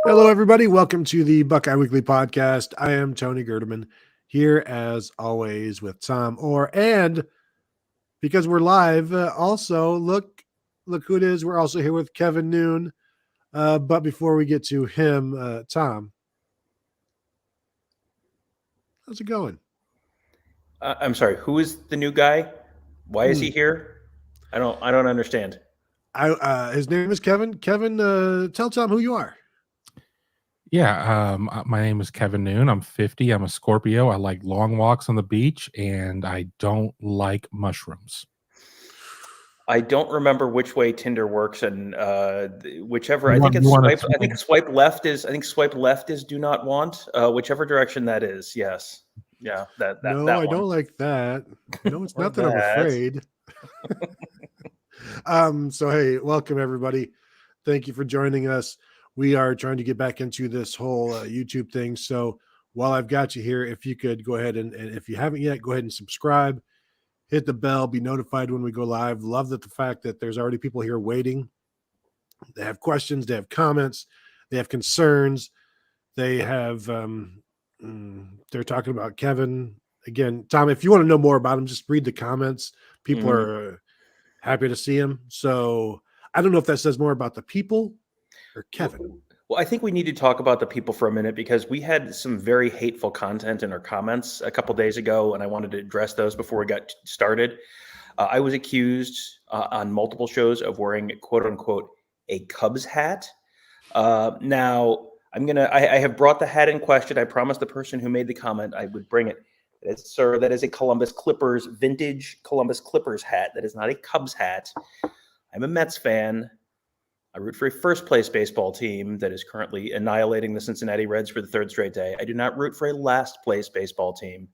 Hello, everybody. Welcome to the Buckeye Weekly Podcast. I am Tony Gerdeman, here as always with Tom Orr, and because we're live, also look who it is. We're also here with Kevin Noon. But before we get to him, Tom, how's it going? I'm sorry. Who is the new guy? Why is he here? I don't understand. His name is Kevin. Kevin, tell Tom who you are. Yeah, my name is Kevin Noon. I'm 50. I'm a Scorpio. I like long walks on the beach, and I don't like mushrooms. I don't remember which way Tinder works, and whichever I think it's swipe. I think swipe left is. I think swipe left is do not want. Whichever direction that is. Yes. Yeah. That. No, that I one. don't like that. No, it's Or not that I'm afraid. So hey, welcome everybody. Thank you for joining us. We are trying to get back into this whole YouTube thing. So while I've got you here, if you could go ahead and if you haven't yet, go ahead and subscribe, hit the bell, be notified when we go live. Love the fact that there's already people here waiting. They have questions, they have comments, they have concerns. They have, they're talking about Kevin. Again, Tom, if you want to know more about him, just read the comments. People are happy to see him. So I don't know if that says more about the people or Kevin. Well, I think we need to talk about the people for a minute because we had some very hateful content in our comments a couple days ago, and I wanted to address those before we got started. I was accused on multiple shows of wearing "quote unquote" a Cubs hat. Now I have brought the hat in question. I promised the person who made the comment I would bring it. Sir, that is a Columbus Clippers vintage Columbus Clippers hat. That is not a Cubs hat. I'm a Mets fan. I root for a first-place baseball team that is currently annihilating the Cincinnati Reds for the third straight day. I do not root for a last-place baseball team.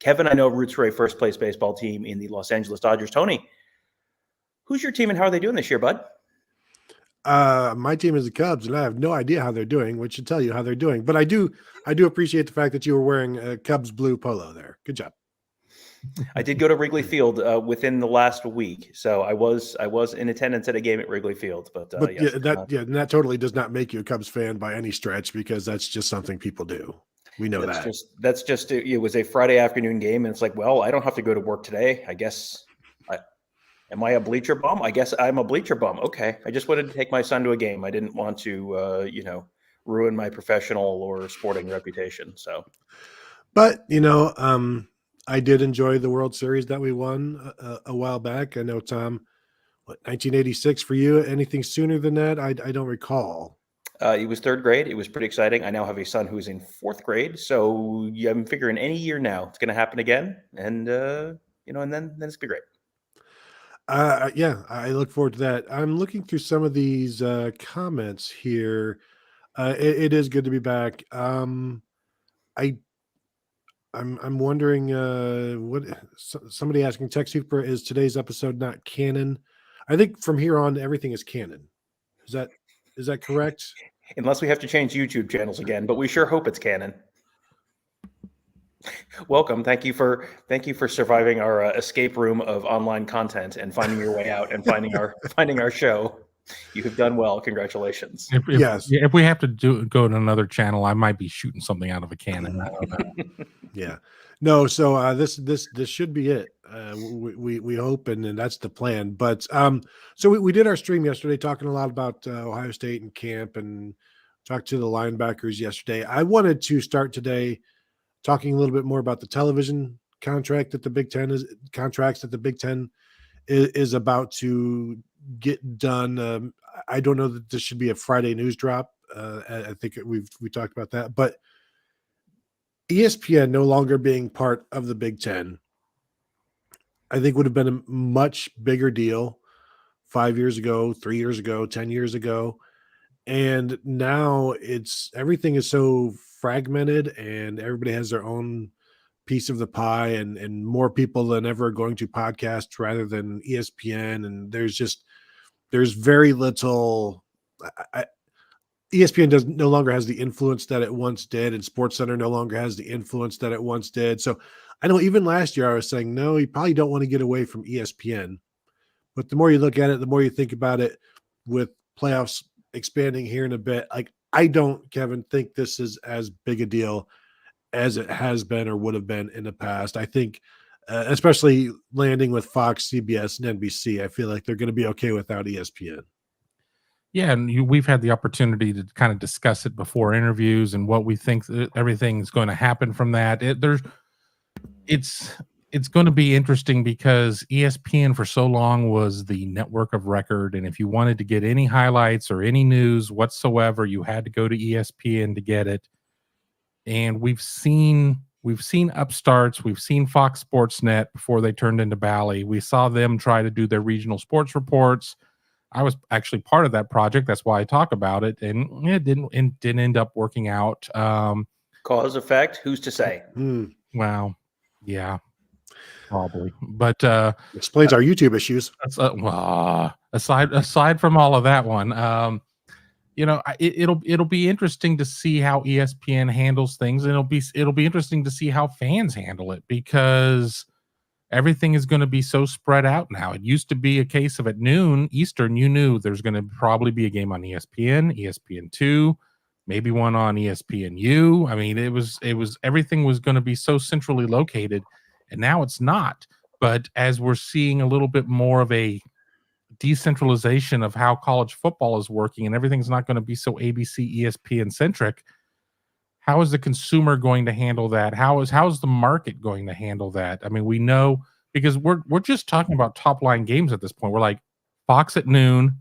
Kevin, I know, roots for a first-place baseball team in the Los Angeles Dodgers. Tony, who's your team and how are they doing this year, bud? My team is the Cubs, and I have no idea how they're doing, which should tell you how they're doing. But I do appreciate the fact that you were wearing a Cubs blue polo there. Good job. I did go to Wrigley Field within the last week, so I was in attendance at a game at Wrigley Field. But yes, that totally does not make you a Cubs fan by any stretch, because that's just something people do. We know that's just it was a Friday afternoon game, and it's like, well, I don't have to go to work today. I guess. Am I a bleacher bum? I guess I'm a bleacher bum. Okay, I just wanted to take my son to a game. I didn't want to, ruin my professional or sporting reputation. So, but I did enjoy the World Series that we won a while back. I know, Tom, 1986 for you? Anything sooner than that? I don't recall. It was third grade. It was pretty exciting. I now have a son who's in fourth grade. So I'm figuring any year now it's going to happen again. And, and then it's going to be great. Yeah, I look forward to that. I'm looking through some of these comments here. It is good to be back. I'm wondering what somebody asking Tech Super, is today's episode not canon? I think from here on everything is canon. Is that correct? Unless we have to change YouTube channels again, but we sure hope it's canon. Welcome. Thank you for surviving our escape room of online content and finding your way out and finding our show. You have done well. Congratulations. Yes. If we have to go to another channel, I might be shooting something out of a cannon. I don't know. Yeah. No. So this should be it. We hope, and that's the plan. But so we did our stream yesterday, talking a lot about Ohio State and camp, and talked to the linebackers yesterday. I wanted to start today talking a little bit more about the television contracts that the Big Ten is about to get done. I don't know that this should be a Friday news drop. I think we talked about that, but ESPN no longer being part of the Big Ten, I think would have been a much bigger deal 5 years ago, 3 years ago, 10 years ago. And now everything is so fragmented, and everybody has their own piece of the pie, and more people than ever are going to podcasts rather than ESPN. And there's very little. ESPN no longer has the influence that it once did, and SportsCenter no longer has the influence that it once did. So I know even last year I was saying, no, you probably don't want to get away from ESPN. But the more you look at it, the more you think about it, with playoffs expanding here in a bit, like I don't, Kevin, think this is as big a deal as it has been or would have been in the past. I think, especially landing with Fox, CBS, and NBC, I feel like they're going to be okay without ESPN. Yeah, and we've had the opportunity to kind of discuss it before interviews and what we think everything's going to happen from that. It's going to be interesting because ESPN for so long was the network of record, and if you wanted to get any highlights or any news whatsoever, you had to go to ESPN to get it. And we've seen upstarts, we've seen Fox Sports Net before they turned into Bally. We saw them try to do their regional sports reports. I was actually part of that project. That's why I talk about it, and it didn't end up working out. Cause effect, who's to say? Well, yeah, probably. But explains our YouTube issues. Aside from all of that one, it'll be interesting to see how ESPN handles things, and it'll be interesting to see how fans handle it, because everything is going to be so spread out now. It used to be a case of at noon Eastern, you knew there's going to probably be a game on ESPN, ESPN2, maybe one on ESPNU. I mean, it was everything was going to be so centrally located, and now it's not. But as we're seeing a little bit more of a decentralization of how college football is working, and everything's not going to be so ABC, ESPN centric, how is the consumer going to handle that? How is the market going to handle that? I mean, we know, because we're just talking about top line games at this point. We're like Fox at noon,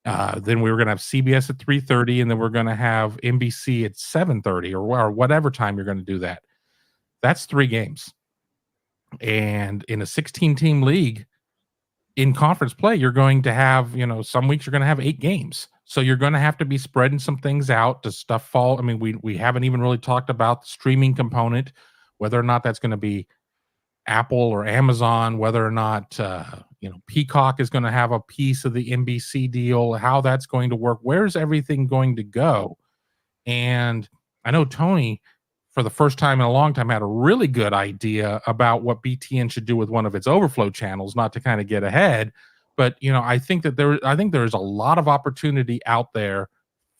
then we were going to have CBS at 3:30, and then we're going to have NBC at 7:30 or whatever time you're going to do that. That's 3 games. And in a 16-team league, in conference play, you're going to have, some weeks you're going to have 8 games. So you're going to have to be spreading some things out. Does stuff fall? I mean, we haven't even really talked about the streaming component, whether or not that's going to be Apple or Amazon, whether or not, Peacock is going to have a piece of the NBC deal, how that's going to work. Where's everything going to go? And I know Tony, for the first time in a long time, had a really good idea about what BTN should do with one of its overflow channels, not to kind of get ahead. But, I think there's a lot of opportunity out there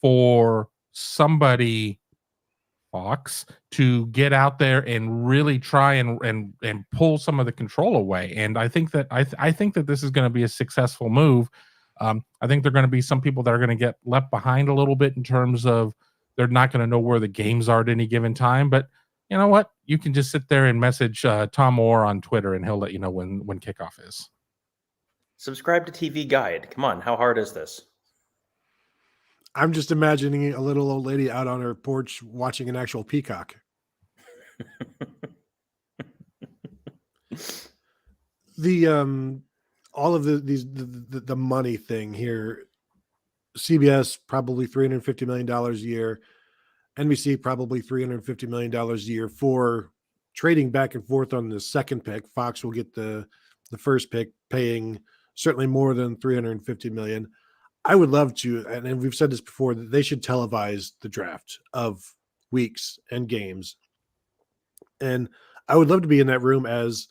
for somebody, Fox, to get out there and really try and pull some of the control away. And I think that I think that this is going to be a successful move. I think there are going to be some people that are going to get left behind a little bit in terms of they're not going to know where the games are at any given time. But you know what? You can just sit there and message Tom Orr on Twitter, and he'll let you know when kickoff is. Subscribe to TV Guide. Come on, how hard is this? I'm just imagining a little old lady out on her porch watching an actual peacock. All of the money thing here, CBS probably $350 million a year, NBC probably $350 million a year for trading back and forth on the second pick. Fox will get the first pick, paying certainly more than $350 million. I would love to, and we've said this before, that they should televise the draft of weeks and games. And I would love to be in that room as,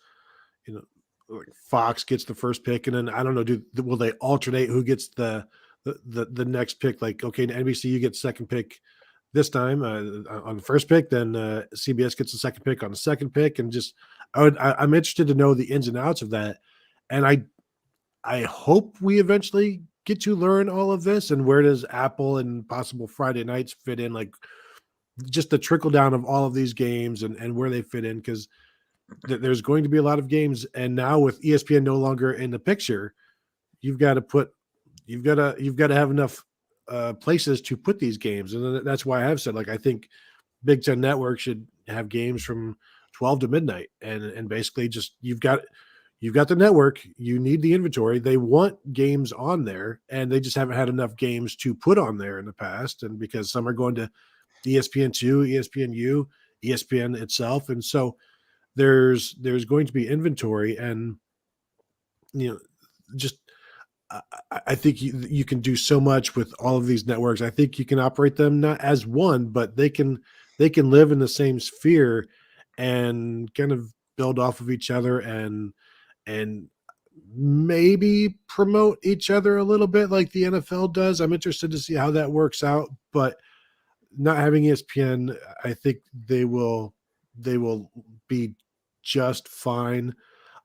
like Fox gets the first pick, and then I don't know, will they alternate who gets the next pick? Like, okay, NBC, you get the second pick this time on the first pick, then CBS gets the second pick on the second pick, and just I'm interested to know the ins and outs of that, and I hope we eventually get to learn all of this, and where does Apple and possible Friday nights fit in, like just the trickle down of all of these games and where they fit in, because there's going to be a lot of games, and now with ESPN no longer in the picture, you've got to have enough places to put these games, and that's why I have said, like, I think Big Ten Network should have games from 12 to midnight, and basically just you've got the network, you need the inventory. They want games on there, and they just haven't had enough games to put on there in the past, and because some are going to ESPN2, ESPNU, ESPN itself, and so there's going to be inventory, and just I think you can do so much with all of these networks. I think you can operate them not as one, but they can live in the same sphere and kind of build off of each other and maybe promote each other a little bit like the NFL does. I'm interested to see how that works out, but not having ESPN, I think they will be just fine.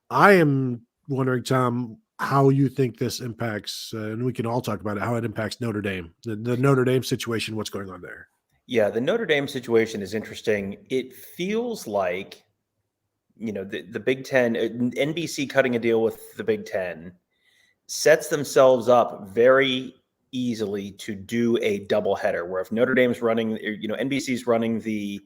I am wondering, Tom, how you think this impacts, and we can all talk about it, how it impacts Notre Dame, the Notre Dame situation, what's going on there. Yeah, the Notre Dame situation is interesting. It feels like, the Big Ten, NBC cutting a deal with the Big Ten sets themselves up very easily to do a doubleheader, where if Notre Dame's running, NBC's running the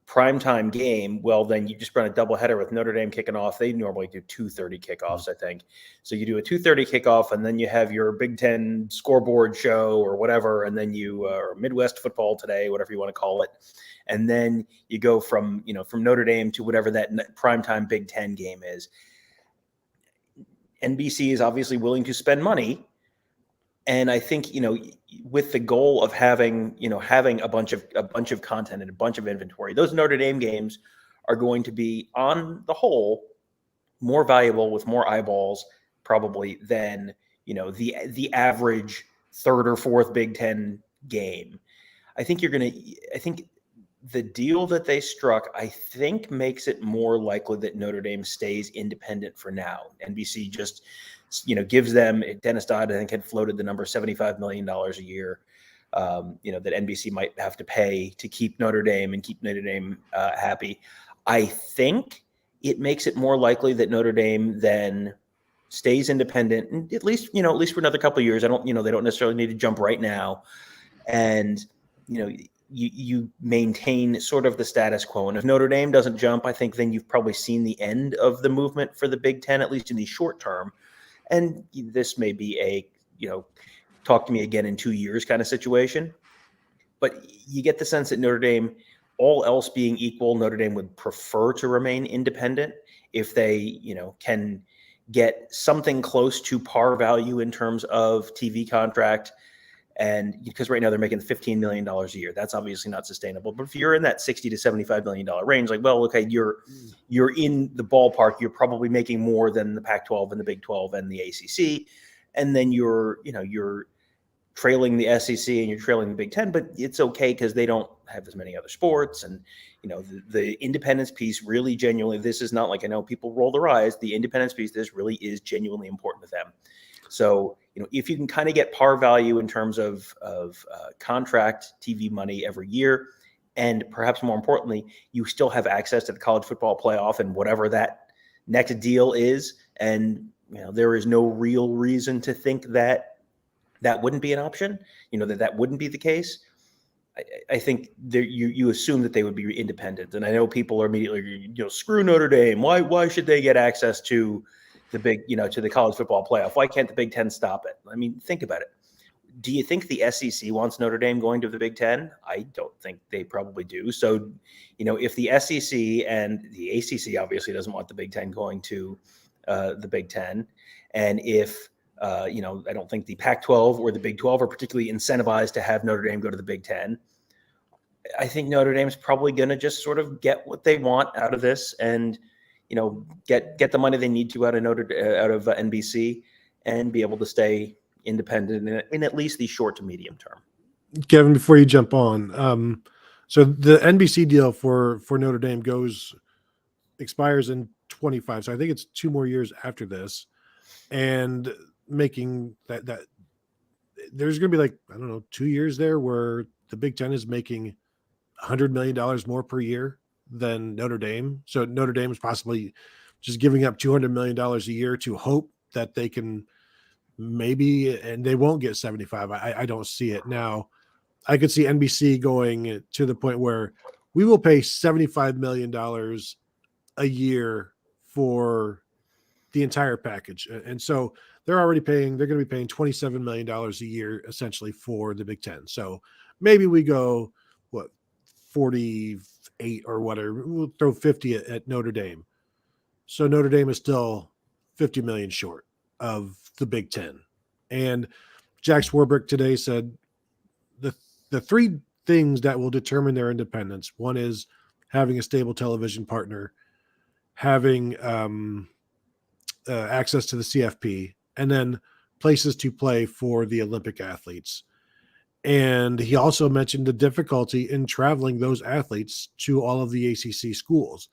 primetime game, well, then you just run a doubleheader with Notre Dame kicking off. They normally do 2:30 kickoffs, I think. So you do a 2:30 kickoff, and then you have your Big Ten scoreboard show or whatever, and then or Midwest football today, whatever you want to call it. And then you go from Notre Dame to whatever that primetime Big Ten game is. NBC is obviously willing to spend money. And I think, with the goal of having a bunch of content and a bunch of inventory, those Notre Dame games are going to be, on the whole, more valuable with more eyeballs probably than, the average third or fourth Big Ten game. I think the deal that they struck, I think, makes it more likely that Notre Dame stays independent for now. NBC just, gives them, Dennis Dodd, I think, had floated the number $75 million a year, that NBC might have to pay to keep Notre Dame and keep Notre Dame happy. I think it makes it more likely that Notre Dame then stays independent, at least for another couple of years. They don't necessarily need to jump right now. And, you maintain sort of the status quo. And if Notre Dame doesn't jump, I think then you've probably seen the end of the movement for the Big Ten, at least in the short term. And this may be a, talk to me again in 2 years kind of situation. But you get the sense that Notre Dame, all else being equal, Notre Dame would prefer to remain independent if they, can get something close to par value in terms of TV contract. And because right now they're making $15 million a year, that's obviously not sustainable. But if you're in that $60 to $75 million range, like, well, okay, you're in the ballpark. You're probably making more than the Pac-12 and the Big 12 and the ACC, and then you're trailing the SEC and you're trailing the Big Ten. But it's okay because they don't have as many other sports, and the independence piece really genuinely. This is not like, I know people roll their eyes. The independence piece, this really is genuinely important to them. So, if you can kind of get par value in terms of contract TV money every year, and perhaps more importantly, you still have access to the college football playoff and whatever that next deal is, and there is no real reason to think that wouldn't be an option, that wouldn't be the case. I think you assume that they would be independent. And I know people are immediately, screw Notre Dame. Why should they get access to the big, to the college football playoff? Why can't the Big Ten stop it? I mean, think about it. Do you think the SEC wants Notre Dame going to the Big Ten? I don't think they probably do. So, if the SEC and the ACC obviously doesn't want the Big Ten going to the Big Ten, and if I don't think the Pac-12 or the Big 12 are particularly incentivized to have Notre Dame go to the Big Ten, I think Notre Dame's probably going to just sort of get what they want out of this, and get the money they need to out of NBC, and be able to stay independent in at least the short to medium term. Kevin, before you jump on, so the NBC deal for Notre Dame expires in 25. So I think it's 2 more years after this, and making that there's going to be, like, I don't know, 2 years there where the Big Ten is making $100 million more per year than Notre Dame. So Notre Dame is possibly just giving up $200 million a year to hope that they can maybe, and they won't get 75. I don't see it now. I could see NBC going to the point where we will pay $75 million a year for the entire package. And so they're going to be paying $27 million a year essentially for the Big Ten. So maybe we go, 48 or whatever, we'll throw 50 at Notre Dame. So Notre Dame is still 50 million short of the Big Ten. And Jack Swarbrick today said the 3 things that will determine their independence: one is having a stable television partner, having access to the CFP, and then places to play for the Olympic athletes. And he also mentioned the difficulty in traveling those athletes to all of the ACC schools.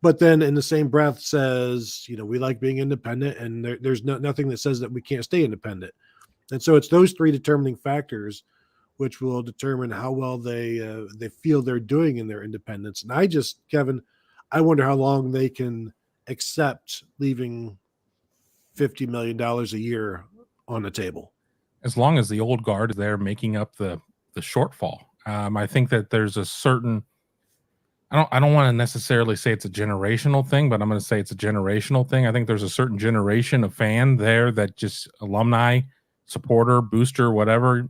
But then in the same breath says, we like being independent, and there's nothing that says that we can't stay independent. And so it's those three determining factors which will determine how well they feel they're doing in their independence. And Kevin, I wonder how long they can accept leaving $50 million a year on the table. As long as the old guard is there making up the shortfall. I think that there's a certain, I don't want to necessarily say it's a generational thing, but I'm going to say it's a generational thing. I think there's a certain generation of fan there that just alumni, supporter, booster, whatever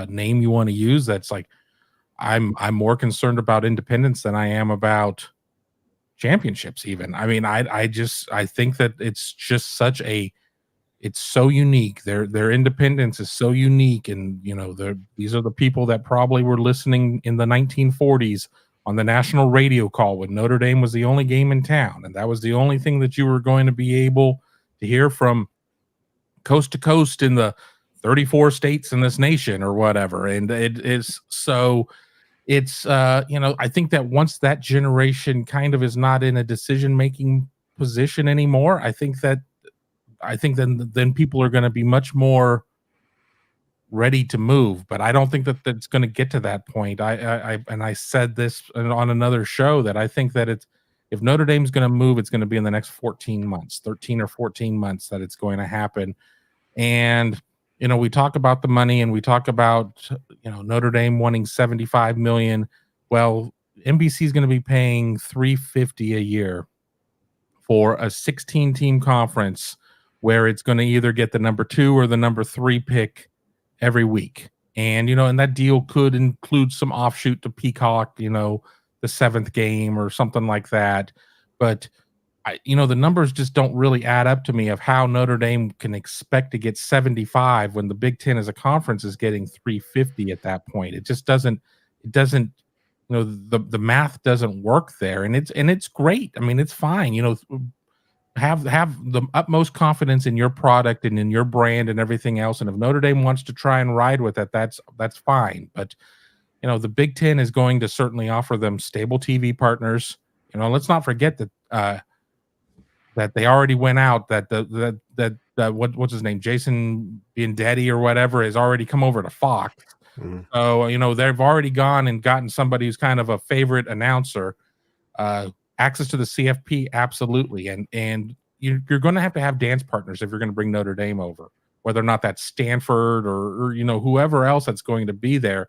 name you want to use. That's like, I'm more concerned about independence than I am about championships. Even, I mean, I think that it's just it's so unique. Their independence is so unique, and these are the people that probably were listening in the 1940s on the national radio call when Notre Dame was the only game in town, and that was the only thing that you were going to be able to hear from coast to coast in the 34 states in this nation or whatever. And it's I think that once that generation kind of is not in a decision-making position anymore, I think then people are going to be much more ready to move. But I don't think that that's going to get to that point. I said this on another show that I think that if Notre Dame's going to move, it's going to be in the next 13 or 14 months that it's going to happen. And we talk about the money, and we talk about Notre Dame wanting $75 million. Well, NBC is going to be paying $350 a year for a 16-team conference where it's going to either get the number 2 or the number 3 pick every week. And, and that deal could include some offshoot to Peacock, the 7th game or something like that. But, the numbers just don't really add up to me of how Notre Dame can expect to get 75 when the Big Ten as a conference is getting 350 at that point. It just doesn't, the math doesn't work there. And it's great. I mean, it's fine, have the utmost confidence in your product and in your brand and everything else. And if Notre Dame wants to try and ride with it, that's fine. But, the Big Ten is going to certainly offer them stable TV partners. Let's not forget that they already went out, that what's his name, Jason Biendetti or whatever, has already come over to Fox. Mm-hmm. So, they've already gone and gotten somebody who's kind of a favorite announcer. Access to the CFP, absolutely. And you're going to have dance partners if you're going to bring Notre Dame over, whether or not that's Stanford or whoever else that's going to be there.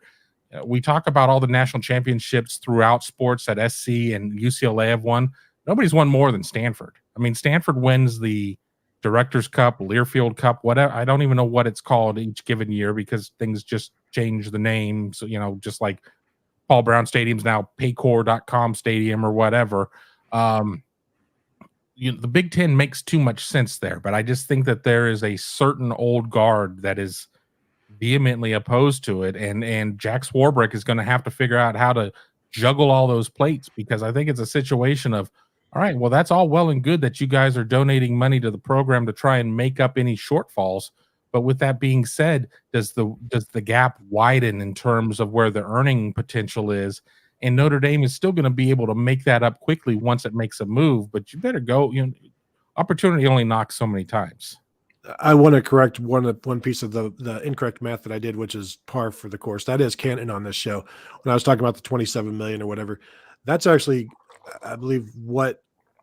We talk about all the national championships throughout sports that SC and UCLA have won. Nobody's won more than Stanford. I mean, Stanford wins the Directors Cup, Learfield Cup, whatever. I don't even know what it's called each given year because things just change the name. So, just like Paul Brown Stadium's now Paycor.com Stadium or whatever. The Big Ten makes too much sense there, but I just think that there is a certain old guard that is vehemently opposed to it, and Jack Swarbrick is going to have to figure out how to juggle all those plates, because I think it's a situation of, all right, well, that's all well and good that you guys are donating money to the program to try and make up any shortfalls. But with that being said, does the gap widen in terms of where the earning potential is? And Notre Dame is still going to be able to make that up quickly once it makes a move. But you better go. Opportunity only knocks so many times. I want to correct one piece of the incorrect math that I did, which is par for the course. That is canon on this show. When I was talking about the 27 million or whatever, that's actually, I believe, what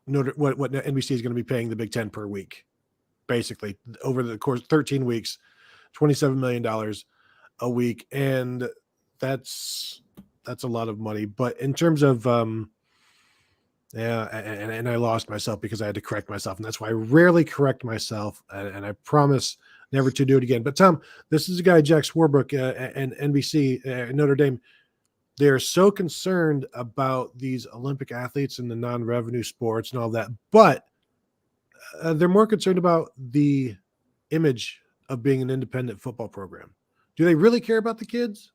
NBC is going to be paying the Big Ten per week, basically over the course of 13 weeks, $27 million a week, and that's a lot of money. But in terms of and I lost myself because I had to correct myself, and that's why I rarely correct myself, and I promise never to do it again. But Tom, this is a guy, Jack Swarbrick, and NBC, Notre Dame. They're so concerned about these Olympic athletes and the non-revenue sports and all that, but they're more concerned about the image of being an independent football program. Do they really care about the kids?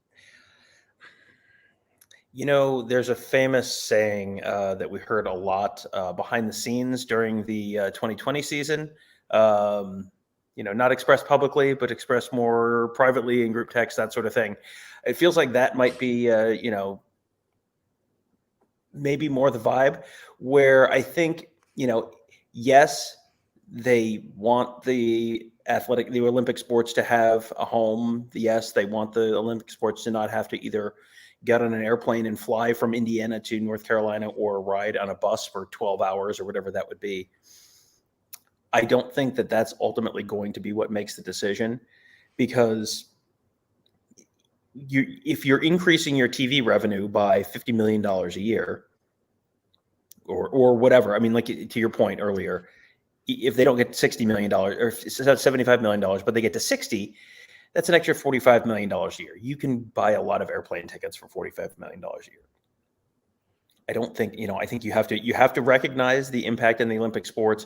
There's a famous saying that we heard a lot behind the scenes during the 2020 season. not expressed publicly, but expressed more privately in group text, that sort of thing. It feels like that might be, maybe more the vibe, where I think, yes, they want the Olympic sports to have a home. Yes, they want the Olympic sports to not have to either get on an airplane and fly from Indiana to North Carolina or ride on a bus for 12 hours or whatever that would be. I don't think that that's ultimately going to be what makes the decision, because if you're increasing your TV revenue by $50 million a year or whatever, I mean, like to your point earlier, if they don't get $60 million or $75 million, but they get to 60, that's an extra $45 million a year. You can buy a lot of airplane tickets for $45 million a year. I don't think, I think you have to recognize the impact in the Olympic sports.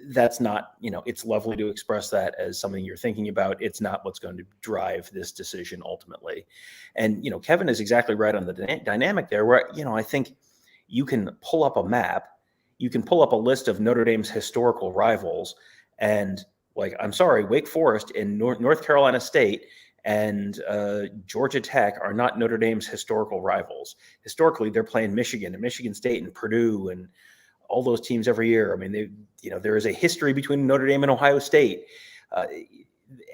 That's not, it's lovely to express that as something you're thinking about. It's not what's going to drive this decision ultimately. And, Kevin is exactly right on the dynamic there, where, I think you can pull up a map, you can pull up a list of Notre Dame's historical rivals, and I'm sorry, Wake Forest and North Carolina State and Georgia Tech are not Notre Dame's historical rivals. Historically, they're playing Michigan and Michigan State and Purdue and all those teams every year. I mean, there is a history between Notre Dame and Ohio State.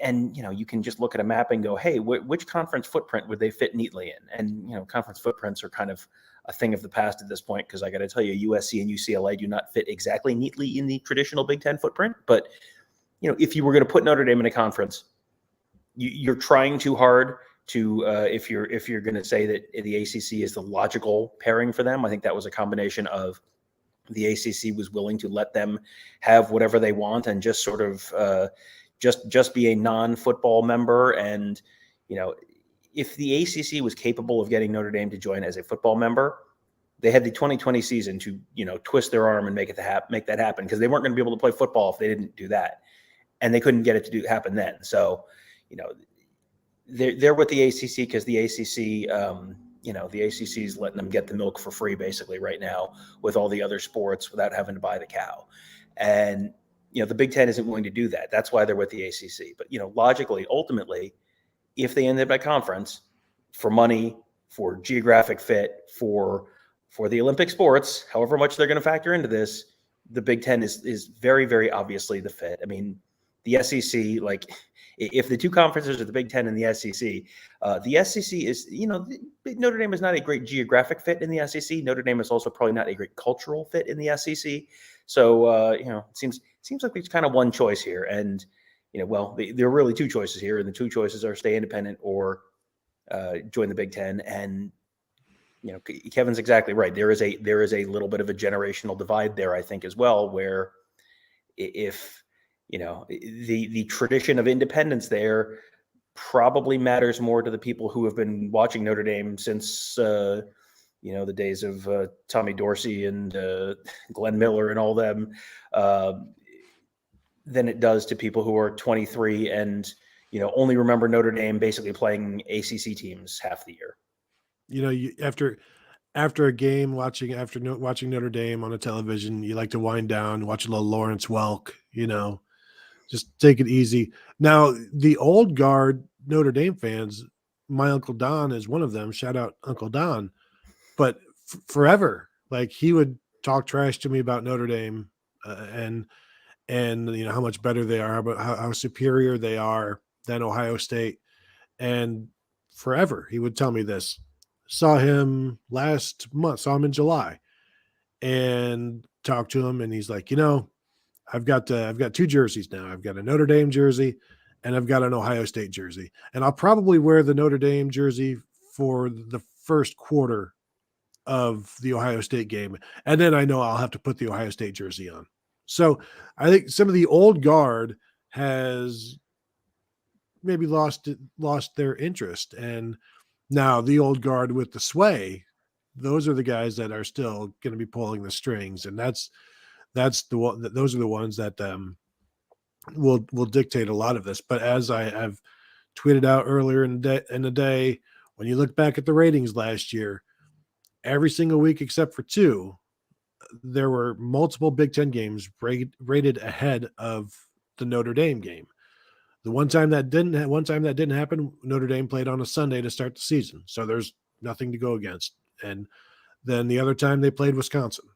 And, you can just look at a map and go, hey, which conference footprint would they fit neatly in? And, conference footprints are kind of a thing of the past at this point, because I got to tell you, USC and UCLA do not fit exactly neatly in the traditional Big Ten footprint. But, if you were going to put Notre Dame in a conference, you're trying too hard to, if you're going to say that the ACC is the logical pairing for them. I think that was a combination of the ACC was willing to let them have whatever they want and just sort of just be a non-football member. And, if the ACC was capable of getting Notre Dame to join as a football member, they had the 2020 season to, twist their arm and make that happen, because they weren't going to be able to play football if they didn't do that. And they couldn't get it to happen then. So, they're with the ACC because the ACC, the ACC is letting them get the milk for free basically right now with all the other sports without having to buy the cow. And, the Big Ten isn't willing to do that. That's why they're with the ACC. But, logically, ultimately, if they end up at conference, for money, for geographic fit, for the Olympic sports, however much they're going to factor into this, the Big Ten is very, very obviously the fit. I mean, the SEC, if the two conferences are the Big Ten and the SEC is, Notre Dame is not a great geographic fit in the SEC. Notre Dame is also probably not a great cultural fit in the SEC. So, it seems like there's kind of one choice here. And, there are really two choices here. And the two choices are stay independent or join the Big Ten. And, Kevin's exactly right. There is a little bit of a generational divide there, I think, as well, where if, the tradition of independence there probably matters more to the people who have been watching Notre Dame since, the days of Tommy Dorsey and Glenn Miller and all them, than it does to people who are 23 and, only remember Notre Dame basically playing ACC teams half the year. After a game, watching Notre Dame on the television, you like to wind down, watch a little Lawrence Welk, just take it easy. Now, the old guard Notre Dame fans, my Uncle Don is one of them. Shout out Uncle Don. But forever, he would talk trash to me about Notre Dame and how much better they are, how superior they are than Ohio State. And forever, he would tell me this. Saw him last month, saw him in July, and talked to him, and he's like, I've got two jerseys now. I've got a Notre Dame jersey and I've got an Ohio State jersey. And I'll probably wear the Notre Dame jersey for the first quarter of the Ohio State game. And then I know I'll have to put the Ohio State jersey on. So I think some of the old guard has maybe lost their interest. And now the old guard with the sway, those are the guys that are still going to be pulling the strings. And those are the ones that will dictate a lot of this. But as I have tweeted out earlier in the day, when you look back at the ratings last year, every single week except for two, there were multiple Big Ten games rated ahead of the Notre Dame game. The one time that didn't happen, Notre Dame played on a Sunday to start the season, so there's nothing to go against. And then the other time they played Wisconsin.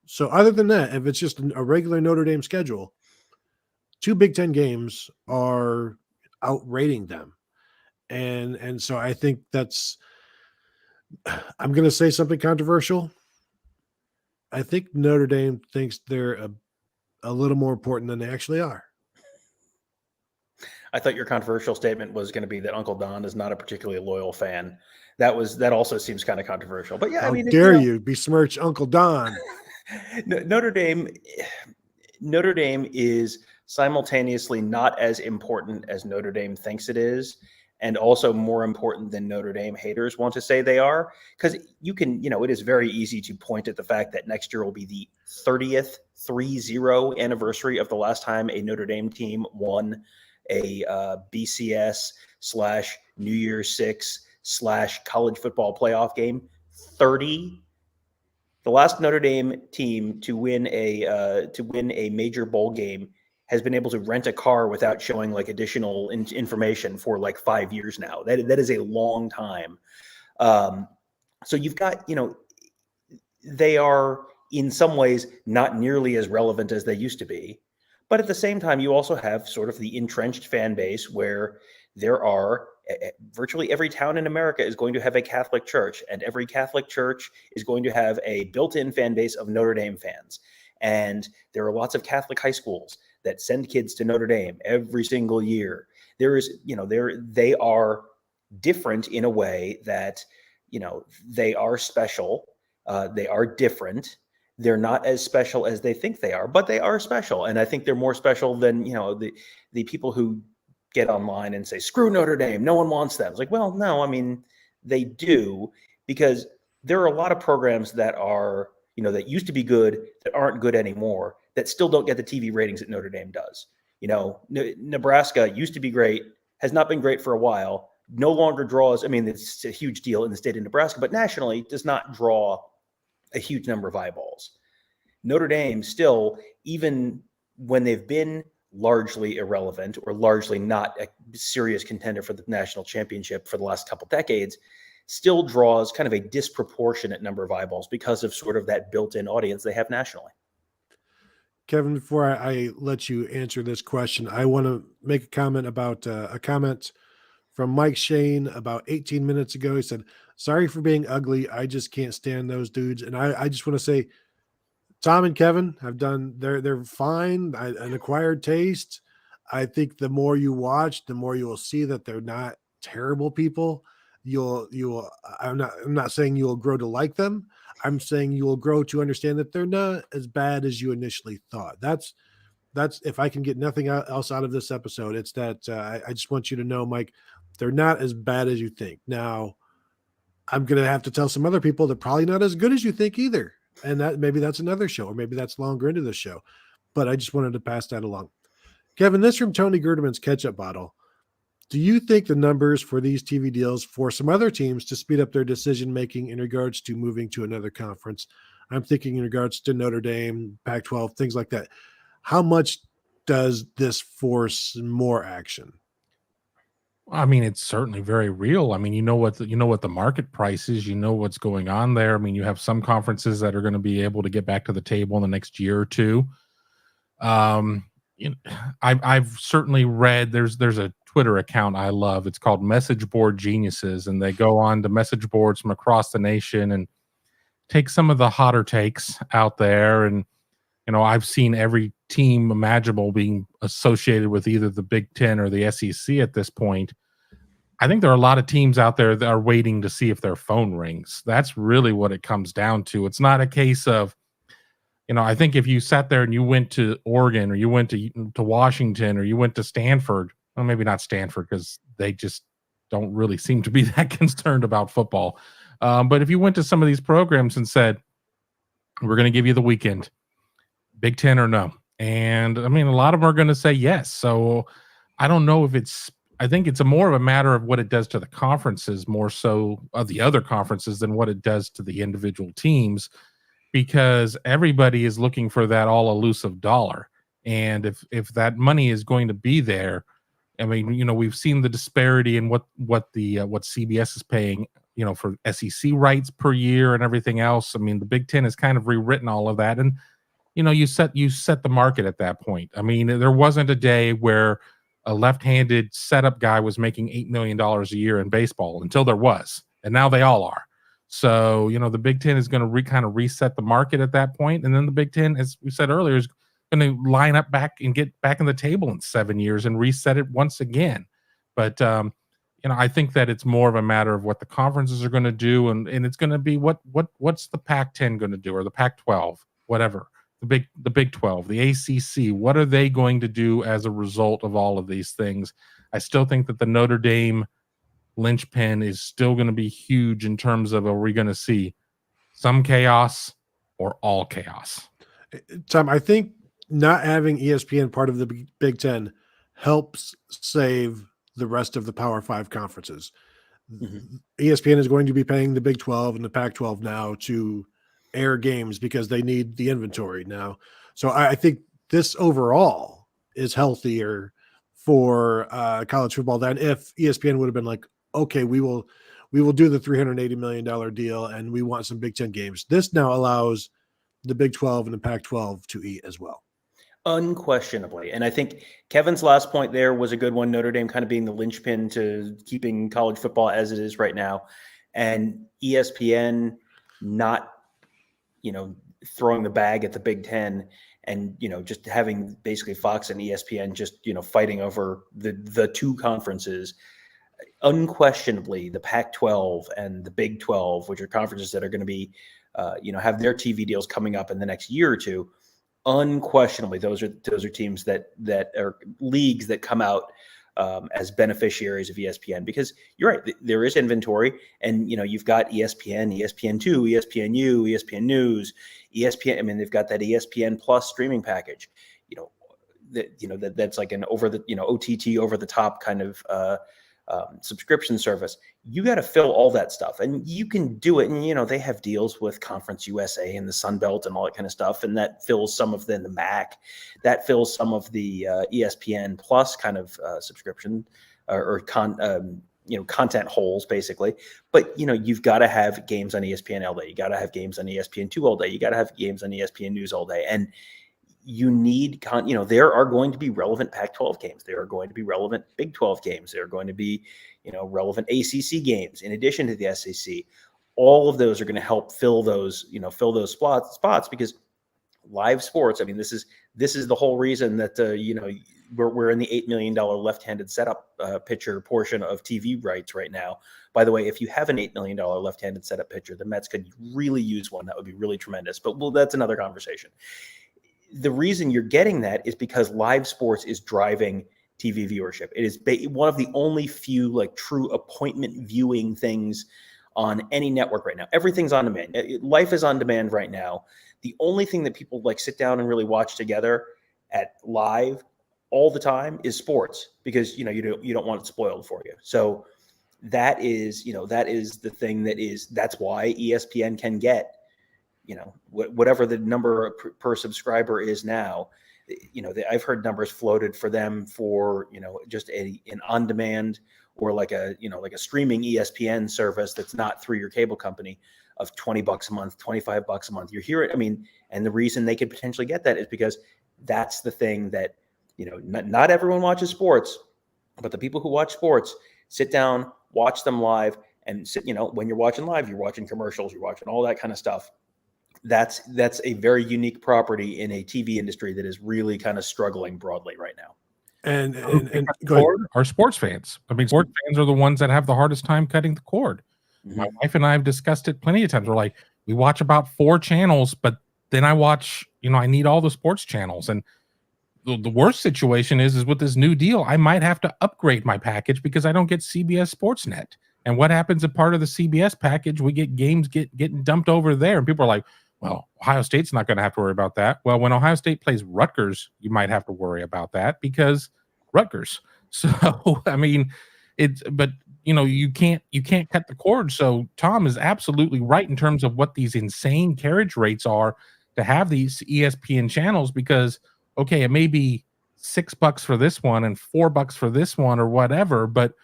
So other than that, if it's just a regular Notre Dame schedule, 2 Big Ten games are outrating them. And so I think I'm going to say something controversial. I think Notre Dame thinks they're a little more important than they actually are. I thought your controversial statement was going to be that Uncle Don is not a particularly loyal fan. That also seems kind of controversial. But yeah, How dare you besmirch Uncle Don? Notre Dame is simultaneously not as important as Notre Dame thinks it is, and also more important than Notre Dame haters want to say they are. Because it is very easy to point at the fact that next year will be the 30th 3-0 anniversary of the last time a Notre Dame team won a BCS/New Year's Six/college football playoff game. 30. The last Notre Dame team to win a major bowl game has been able to rent a car without showing like additional information for like 5 years now. That is a long time. So you've got, they are in some ways not nearly as relevant as they used to be. But at the same time, you also have sort of the entrenched fan base where there are virtually every town in America is going to have a Catholic church, and every Catholic church is going to have a built-in fan base of Notre Dame fans. And there are lots of Catholic high schools that send kids to Notre Dame every single year. They are different in a way that, they are special. They are different. They're not as special as they think they are, but they are special. And I think they're more special than, the people who get online and say, screw Notre Dame, no one wants them. It's like, well, no, I mean, they do, because there are a lot of programs that are, that used to be good, that aren't good anymore, that still don't get the TV ratings that Notre Dame does. Nebraska used to be great, has not been great for a while, no longer draws. I mean, it's a huge deal in the state of Nebraska, but nationally does not draw a huge number of eyeballs. Notre Dame still, even when they've been largely irrelevant or largely not a serious contender for the national championship for the last couple decades, still draws kind of a disproportionate number of eyeballs because of sort of that built-in audience they have nationally. Kevin, before I let you answer this question, I want to make a comment about a comment from Mike Shane about 18 minutes ago. He said, sorry for being ugly. I just can't stand those dudes. And I just want to say, Tom and Kevin have done, they're fine, an acquired taste. I think the more you watch, the more you will see that they're not terrible people. I'm not saying you will grow to like them. I'm saying you will grow to understand that they're not as bad as you initially thought. That's if I can get nothing else out of this episode, it's that I just want you to know, Mike, they're not as bad as you think. Now, I'm going to have to tell some other people they're probably not as good as you think either. And that maybe that's another show, or maybe that's longer into the show. But I just wanted to pass that along. Kevin, this from Tony Gerdeman's ketchup bottle. Do you think the numbers for these TV deals for some other teams to speed up their decision-making in regards to moving to another conference? I'm thinking in regards to Notre Dame, Pac-12, things like that. How much does this force more action? I mean, it's certainly very real. I mean, you know what the market price is, what's going on there. I mean, you have some conferences that are going to be able to get back to the table in the next year or two. I've certainly read there's a Twitter account I love. It's called Message Board Geniuses, and they go on to message boards from across the nation and take some of the hotter takes out there. And I've seen every team imaginable being associated with either the Big Ten or the SEC at this point. I think there are a lot of teams out there that are waiting to see if their phone rings. That's really what it comes down to. It's not a case of, I think if you sat there and you went to Oregon or you went to Washington or you went to Stanford, well, maybe not Stanford because they just don't really seem to be that concerned about football. But if you went to some of these programs and said, we're going to give you the weekend, Big Ten or no? And I mean, a lot of them are going to say yes. So I don't know if I think it's more of a matter of what it does to the conferences, more so of the other conferences than what it does to the individual teams, because everybody is looking for that all elusive dollar. And if that money is going to be there, I mean, we've seen the disparity in what CBS is paying, for SEC rights per year and everything else. I mean, the Big Ten has kind of rewritten all of that, and you set the market at that point. I mean, there wasn't a day where a left-handed setup guy was making $8 million a year in baseball until there was, and now they all are. So, the Big Ten is going to kind of reset the market at that point, and then the Big Ten, as we said earlier, is going to line up back and get back in the table in 7 years and reset it once again. But I think that it's more of a matter of what the conferences are going to do, and it's going to be what's the Pac-10 going to do, or the Pac-12, whatever, the Big 12, the ACC. What are they going to do as a result of all of these things? I still think that the Notre Dame linchpin is still going to be huge in terms of, are we going to see some chaos or all chaos? Tom, I think not having ESPN part of the Big Ten helps save the rest of the Power 5 conferences. Mm-hmm. ESPN is going to be paying the Big 12 and the Pac-12 now to air games because they need the inventory now. So I think this overall is healthier for college football than if ESPN would have been like, okay, we will do the $380 million deal and we want some Big Ten games. This now allows the Big 12 and the Pac-12 to eat as well. Unquestionably. And I think Kevin's last point there was a good one. Notre Dame kind of being the linchpin to keeping college football as it is right now. And ESPN not, throwing the bag at the Big Ten and, just having basically Fox and ESPN just, fighting over the two conferences. Unquestionably, the Pac-12 and the Big 12, which are conferences that are going to be, have their TV deals coming up in the next year or two. Unquestionably, those are teams that are leagues that come out as beneficiaries of ESPN, because you're right, there is inventory, and you've got ESPN, ESPN2, ESPNU, ESPN News, ESPN. I mean, they've got that ESPN Plus streaming package. That's like an over the OTT over the top kind of subscription service. You got to fill all that stuff, and you can do it. And they have deals with Conference USA and the Sun Belt and all that kind of stuff, and that fills some of the MAC, that fills some of the ESPN Plus kind of subscription or content holes basically. But you've got to have games on ESPN all day. You got to have games on ESPN2 all day. You got to have games on ESPN News all day, and you need there are going to be relevant Pac-12 games. There are going to be relevant Big 12 games. There are going to be, relevant ACC games in addition to the SEC. All of those are going to help fill those spots, because live sports. I mean, this is the whole reason that we're in the $8 million left-handed setup pitcher portion of TV rights right now. By the way, if you have an $8 million left-handed setup pitcher, the Mets could really use one. That would be really tremendous. But that's another conversation. The reason you're getting that is because live sports is driving TV viewership. It is one of the only few true appointment viewing things on any network right now. Everything's on demand. Life is on demand right now. The only thing that people sit down and really watch together at live all the time is sports, because you don't want it spoiled for you. So that is the thing that's why ESPN can get whatever the number per subscriber is now. I've heard numbers floated for them for just an on demand or like a streaming ESPN service that's not through your cable company of $20 a month, $25 a month. You hear it. I mean, and the reason they could potentially get that is because that's the thing that not everyone watches sports, but the people who watch sports sit down, watch them live, and when you're watching live, you're watching commercials, you're watching all that kind of stuff. That's a very unique property in a TV industry that is really kind of struggling broadly right now. And go ahead. Our sports fans. I mean, sports fans are the ones that have the hardest time cutting the cord. Mm-hmm. My wife and I have discussed it plenty of times. We're like, we watch about 4 channels, but then I watch, I need all the sports channels. And the worst situation is with this new deal, I might have to upgrade my package because I don't get CBS Sportsnet. And what happens if part of the CBS package, we get games getting dumped over there? And people are like, well, Ohio State's not going to have to worry about that. Well, when Ohio State plays Rutgers, you might have to worry about that because Rutgers. So, I mean, but you can't cut the cord. So Tom is absolutely right in terms of what these insane carriage rates are to have these ESPN channels, because, okay, it may be $6 for this one and $4 for this one or whatever, but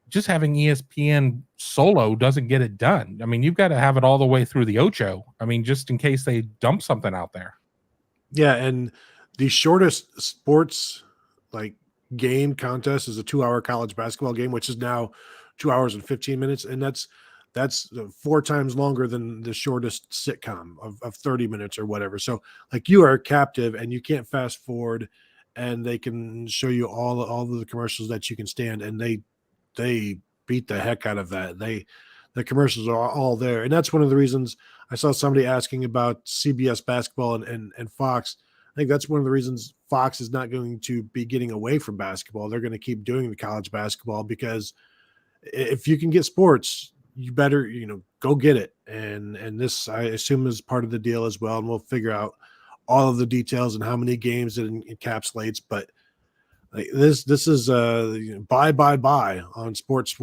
just having ESPN solo doesn't get it done. I mean, you've got to have it all the way through the Ocho. I mean, just in case they dump something out there. Yeah, and the shortest sports like game contest is a 2-hour college basketball game, which is now 2 hours and 15 minutes, and that's 4 times longer than the shortest sitcom of 30 minutes or whatever. So like you are captive and you can't fast forward, and they can show you all of the commercials that you can stand, and they beat the heck out of that. The commercials are all there. And that's one of the reasons I saw somebody asking about CBS basketball and Fox. I think that's one of the reasons Fox is not going to be getting away from basketball. They're going to keep doing the college basketball, because if you can get sports, you better, go get it. And this, I assume, is part of the deal as well. And we'll figure out all of the details and how many games it encapsulates. But like this is buy on sports,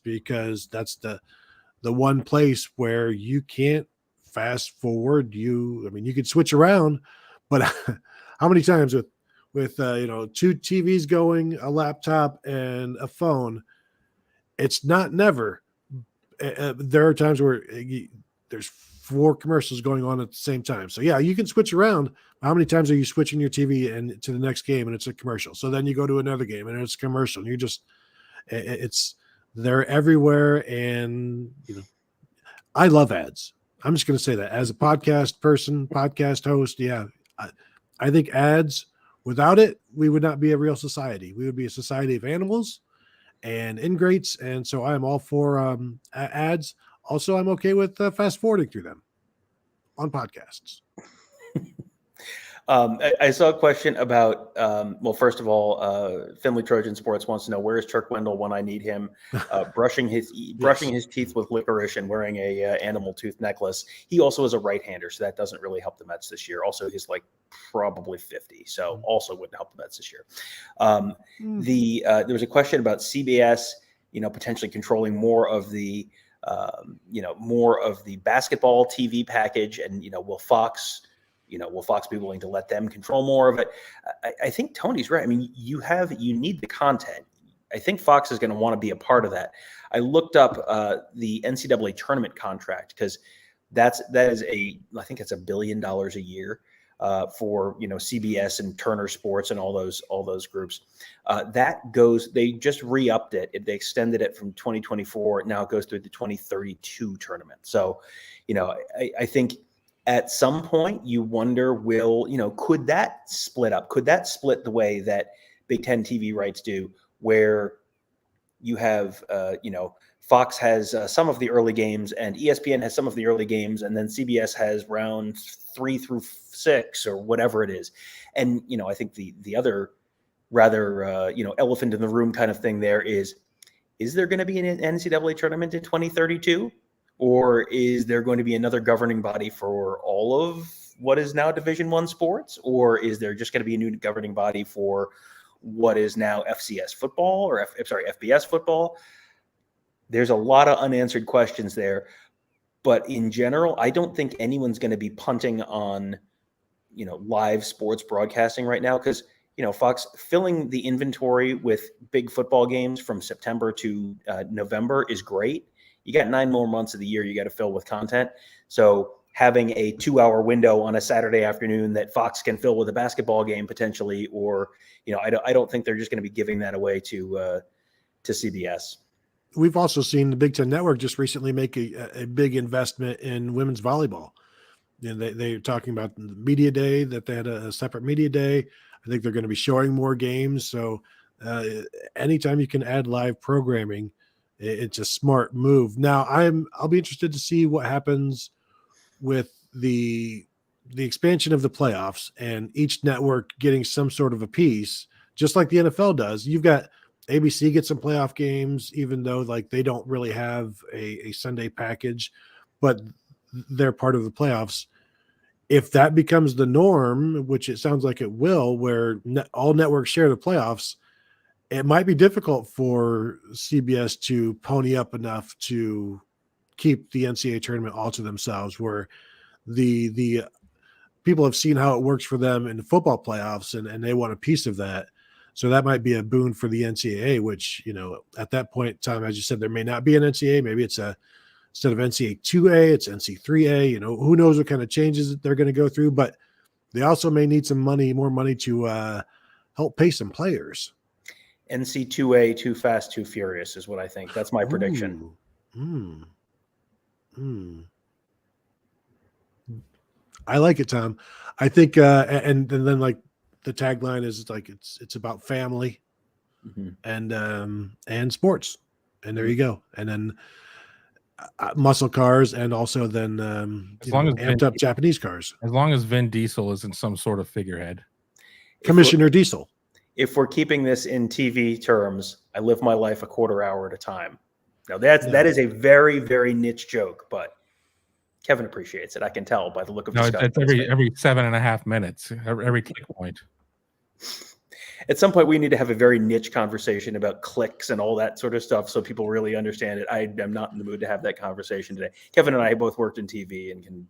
because that's the one place where you can't fast forward. You could switch around, but how many times with 2 TVs going, a laptop and a phone, it's not never. There are times where there's 4 commercials going on at the same time. So yeah, you can switch around. How many times are you switching your TV and to the next game and it's a commercial? So then you go to another game and it's a commercial. And they're everywhere. And I love ads. I'm just going to say that as a podcast host. Yeah. I think ads, without it, we would not be a real society. We would be a society of animals and ingrates. And so I am all for ads. Also, I'm okay with fast forwarding through them on podcasts. I saw a question about, first of all, Finley Trojan Sports wants to know, where is Turk Wendell when I need him? Brushing his teeth with licorice and wearing a animal tooth necklace. He also is a right-hander, so that doesn't really help the Mets this year. Also, he's probably 50, so also wouldn't help the Mets this year. There was a question about CBS, potentially controlling more of the basketball TV package, and will Fox be willing to let them control more of it? I think Tony's right. I mean, you need the content. I think Fox is going to want to be a part of that. I looked up the NCAA tournament contract, because I think it's $1 billion a year for CBS and Turner Sports and all those groups. They just re-upped it. They extended it from 2024. Now it goes through the 2032 tournament. So, I think at some point you wonder, could that split up? Could that split the way that Big Ten TV rights do, where you have, Fox has some of the early games and ESPN has some of the early games, and then CBS has round 3 through 6 or whatever it is. And, I think the other rather, elephant in the room kind of thing there is there going to be an NCAA tournament in 2032? Or is there going to be another governing body for all of what is now Division I sports? Or is there just going to be a new governing body for what is now FCS football or FBS football? There's a lot of unanswered questions there. But in general, I don't think anyone's going to be punting on, live sports broadcasting right now, because, Fox filling the inventory with big football games from September to November is great. You got 9 more months of the year you got to fill with content. So having a 2-hour window on a Saturday afternoon that Fox can fill with a basketball game potentially, or, I don't think they're just going to be giving that away to CBS. We've also seen the Big Ten Network just recently make a big investment in women's volleyball. And they're talking about the media day, that they had a separate media day. I think they're going to be showing more games. So anytime you can add live programming, it's a smart move. Now I'll be interested to see what happens with the expansion of the playoffs and each network getting some sort of a piece, just like the NFL does. You've got ABC gets some playoff games, even though they don't really have a Sunday package, but they're part of the playoffs. If that becomes the norm, which it sounds like it will, where all networks share the playoffs, it might be difficult for CBS to pony up enough to keep the NCAA tournament all to themselves, where the people have seen how it works for them in the football playoffs, and they want a piece of that. So that might be a boon for the NCAA, which, at that point in time, as you said, there may not be an NCAA. Maybe it's instead of NCAA 2A, it's NC 3A. Who knows what kind of changes they're going to go through, but they also may need more money to help pay some players. NC 2A, too fast, too furious is what I think. That's my prediction. I like it, Tom. I think, and then like the tagline is like it's about family and sports, and there you go. And then muscle cars, and also then amped up Japanese cars. As long as Vin Diesel isn't some sort of figurehead. Commissioner Diesel. If we're keeping this in TV terms, I live my life a quarter hour at a time. Now that is a very, very niche joke, but Kevin appreciates it. I can tell by the look of disgust. It's every 7.5 minutes, every click point. At some point, we need to have a very niche conversation about clicks and all that sort of stuff so people really understand it. I am not in the mood to have that conversation today. Kevin and I both worked in TV and can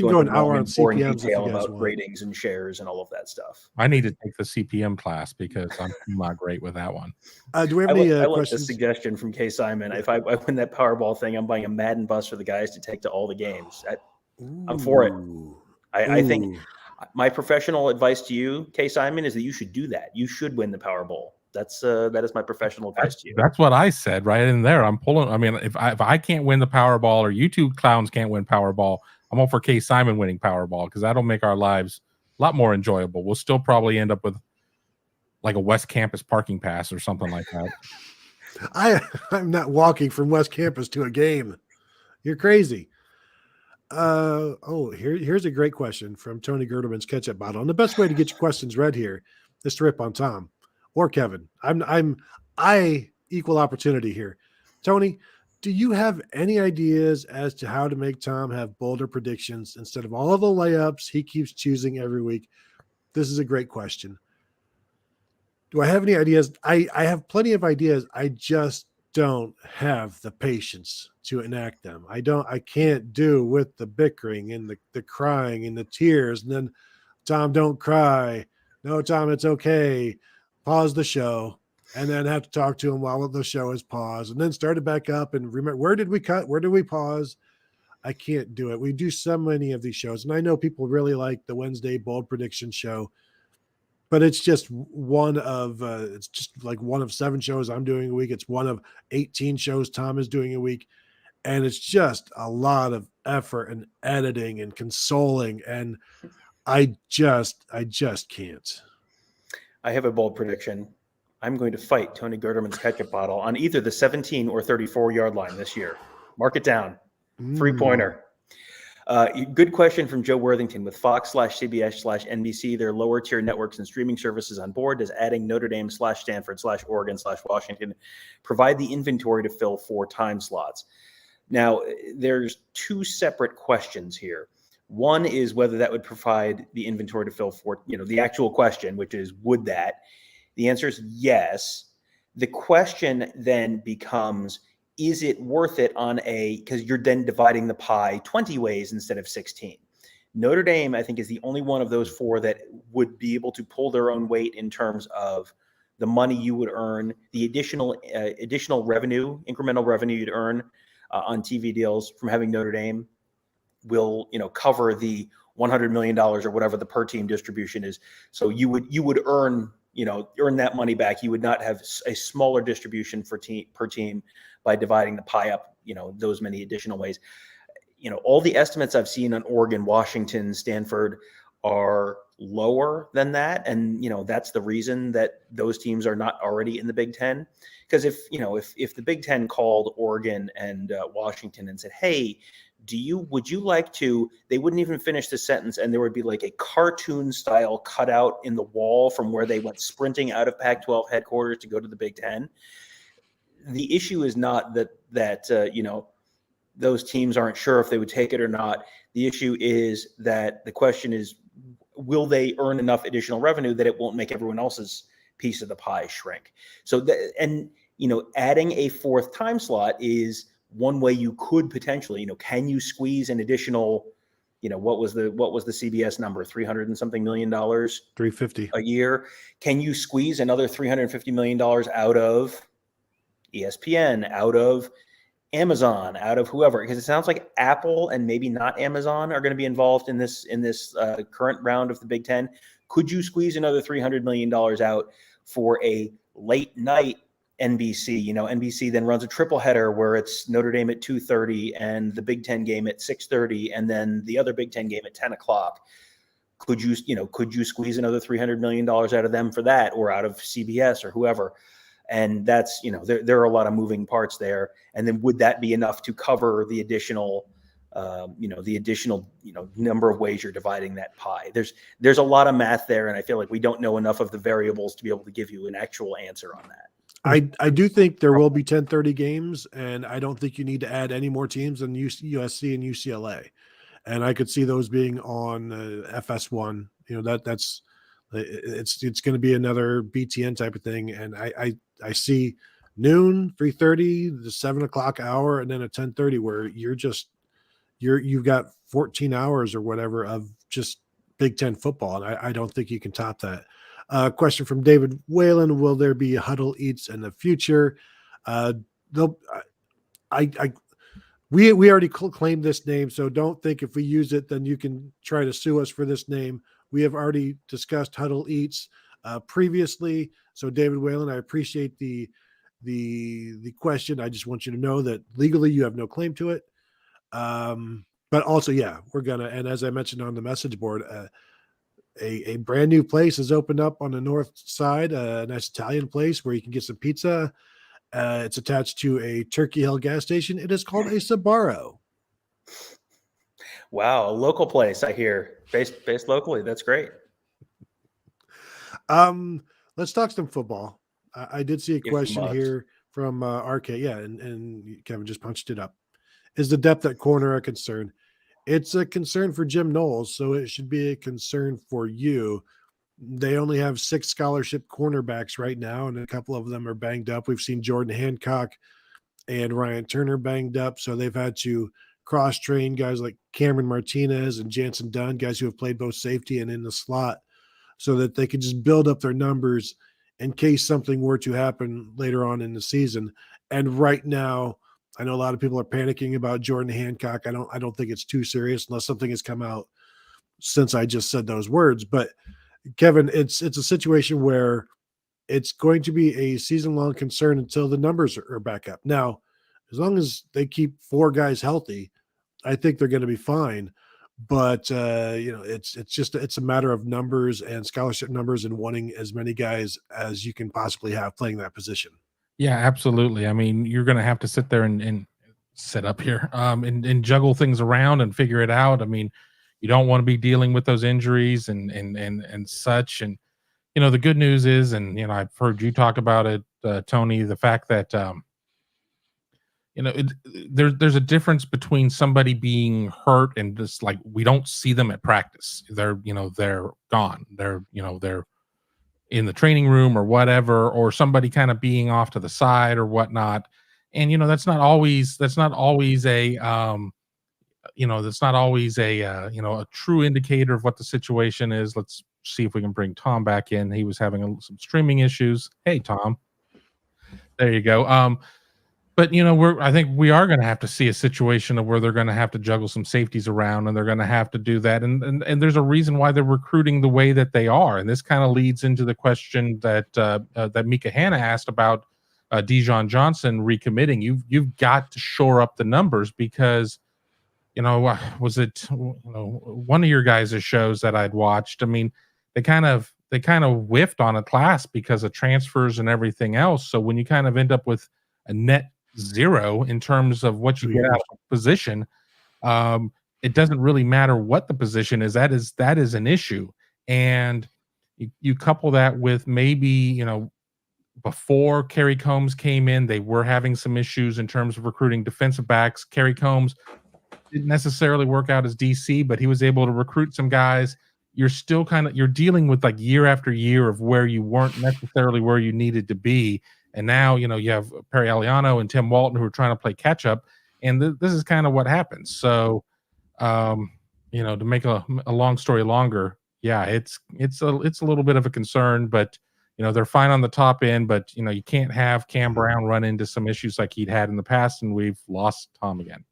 go an hour on boring CPMs detail about ratings and shares and all of that stuff. I need to take the CPM class because I'm not great with that one. Do we have any I like questions? the suggestion from K. Simon. If I win that Powerball thing, I'm buying a Madden bus for the guys to take to all the games. I'm for it. I think my professional advice to you, K. Simon, is that you should do that. You should win the Powerball. That is my professional advice to you. That's what I said right in there. I'm pulling. I mean, if I can't win the Powerball, or you two clowns can't win Powerball, I'm all for K. Simon winning Powerball, because that'll make our lives a lot more enjoyable. We'll still probably end up with like a West Campus parking pass or something like that. I'm not walking from West Campus to a game. You're crazy. Here's a great question from Tony Gerdeman's Ketchup Bottle. And the best way to get your questions read here is to rip on Tom or Kevin. I equal opportunity here. Tony, do you have any ideas as to how to make Tom have bolder predictions instead of all of the layups he keeps choosing every week? This is a great question. Do I have any ideas? I have plenty of ideas. I just don't have the patience to enact them. I can't do with the bickering and the crying and the tears. And then, Tom, don't cry. No, Tom, it's okay. Pause the show. And then have to talk to him while the show is paused, and then start it back up and remember, where did we cut? Where did we pause? I can't do it. We do so many of these shows, and I know people really like the Wednesday bold prediction show, but it's just one of 7 shows I'm doing a week. It's one of 18 shows Tom is doing a week. And it's just a lot of effort and editing and consoling. And I just can't. I have a bold prediction. I'm going to fight Tony Gerdeman's Ketchup Bottle on either the 17 or 34-yard line this year. Mark it down. 3-pointer. Good question from Joe Worthington. With Fox/CBS/NBC, their lower tier networks and streaming services on board, does adding Notre Dame /Stanford/Oregon/Washington provide the inventory to fill 4 time slots? Now, there's 2 separate questions here. One is whether that would provide the inventory to fill 4, the actual question, which is, would that? The answer is yes. The question then becomes, is it worth it because you're then dividing the pie 20 ways instead of 16. Notre Dame, I think, is the only one of those 4 that would be able to pull their own weight in terms of the money you would earn, the additional revenue, incremental revenue you'd earn on TV deals from having Notre Dame will, cover the $100 million or whatever the per team distribution is. So you would earn that money back. You would not have a smaller distribution per team by dividing the pie up, those many additional ways. All the estimates I've seen on Oregon, Washington, Stanford are lower than that. And, that's the reason that those teams are not already in the Big Ten. Because if the Big Ten called Oregon and Washington and said, hey, would you like to, they wouldn't even finish the sentence, and there would be like a cartoon style cutout in the wall from where they went sprinting out of Pac-12 headquarters to go to the Big Ten. The issue is not that those teams aren't sure if they would take it or not. The issue is that the question is, will they earn enough additional revenue that it won't make everyone else's piece of the pie shrink? So, adding a 4th time slot is one way you could potentially, can you squeeze an additional what was the CBS number? $300 and something million, 350 a year. Can you squeeze another $350 million out of ESPN, out of Amazon, out of whoever? Because it sounds like Apple and maybe not Amazon are going to be involved in this current round of the Big Ten. Could you squeeze another $300 million out for a late night NBC? NBC then runs a triple header where it's Notre Dame at 2:30 and the Big Ten game at 6:30 and then the other Big Ten game at 10 o'clock. Could you squeeze another $300 million out of them for that, or out of CBS or whoever? And that's, there are a lot of moving parts there. And then would that be enough to cover the additional, number of ways you're dividing that pie? There's a lot of math there. And I feel like we don't know enough of the variables to be able to give you an actual answer on that. I do think there will be 10:30 games, and I don't think you need to add any more teams than USC and UCLA. And I could see those being on FS1. It's going to be another BTN type of thing. And I see noon, 3:30, the 7 o'clock hour, and then a 10:30 where you've got 14 hours or whatever of just Big Ten football. And I don't think you can top that. Question from David Whalen: will there be Huddle Eats in the future? We already claimed this name, so don't think if we use it, then you can try to sue us for this name. We have already discussed Huddle Eats previously. So David Whalen, I appreciate the question. I just want you to know that legally you have no claim to it. But also, yeah, we're gonna. And as I mentioned on the message board, a brand new place has opened up on the north side, a nice Italian place where you can get some pizza. It's attached to a Turkey Hill gas station. It is called a Sbarro. Wow, a local place, I hear, based locally. That's great. Let's talk some football. I did see a question here from RK. Yeah, and Kevin just punched it up. Is the depth at corner a concern? It's a concern for Jim Knowles, so it should be a concern for you. They only have 6 scholarship cornerbacks right now, and a couple of them are banged up. We've seen Jordan Hancock and Ryan Turner banged up, so they've had to cross-train guys like Cameron Martinez and Jansen Dunn, guys who have played both safety and in the slot, so that they can just build up their numbers in case something were to happen later on in the season. And right now, I know a lot of people are panicking about Jordan Hancock. I don't think it's too serious unless something has come out since I just said those words. But Kevin, it's a situation where it's going to be a season-long concern until the numbers are back up. Now, as long as they keep 4 guys healthy, I think they're going to be fine. But it's a matter of numbers and scholarship numbers and wanting as many guys as you can possibly have playing that position. Yeah, absolutely. I mean, you're going to have to sit there and sit up here and juggle things around and figure it out. I mean, you don't want to be dealing with those injuries and such. And, the good news is, and, I've heard you talk about it, Tony, the fact that, there's a difference between somebody being hurt and just like, we don't see them at practice. They're gone. They're in the training room or whatever, or somebody kind of being off to the side or whatnot. And, that's not always a true indicator of what the situation is. Let's see if we can bring Tom back in. He was having some streaming issues. Hey, Tom, there you go. But I think we are going to have to see a situation of where they're going to have to juggle some safeties around, and they're going to have to do that. And there's a reason why they're recruiting the way that they are. And this kind of leads into the question that Mika Hanna asked about Dijon Johnson recommitting. You've got to shore up the numbers because, was it one of your guys' shows that I'd watched? I mean, they kind of whiffed on a class because of transfers and everything else. So when you kind of end up with a net 0 in terms of what you get out of position, it doesn't really matter what the position is. That is an issue. And you couple that with maybe, before Kerry Combs came in, they were having some issues in terms of recruiting defensive backs. Kerry Combs didn't necessarily work out as DC, but he was able to recruit some guys. You're still you're dealing with like year after year of where you weren't necessarily where you needed to be. And now, you have Perry Aliano and Tim Walton who are trying to play catch up. And this is kind of what happens. So, to make a long story longer, yeah, it's a little bit of a concern, but they're fine on the top end, but you can't have Cam Brown run into some issues like he'd had in the past, and we've lost Tom again.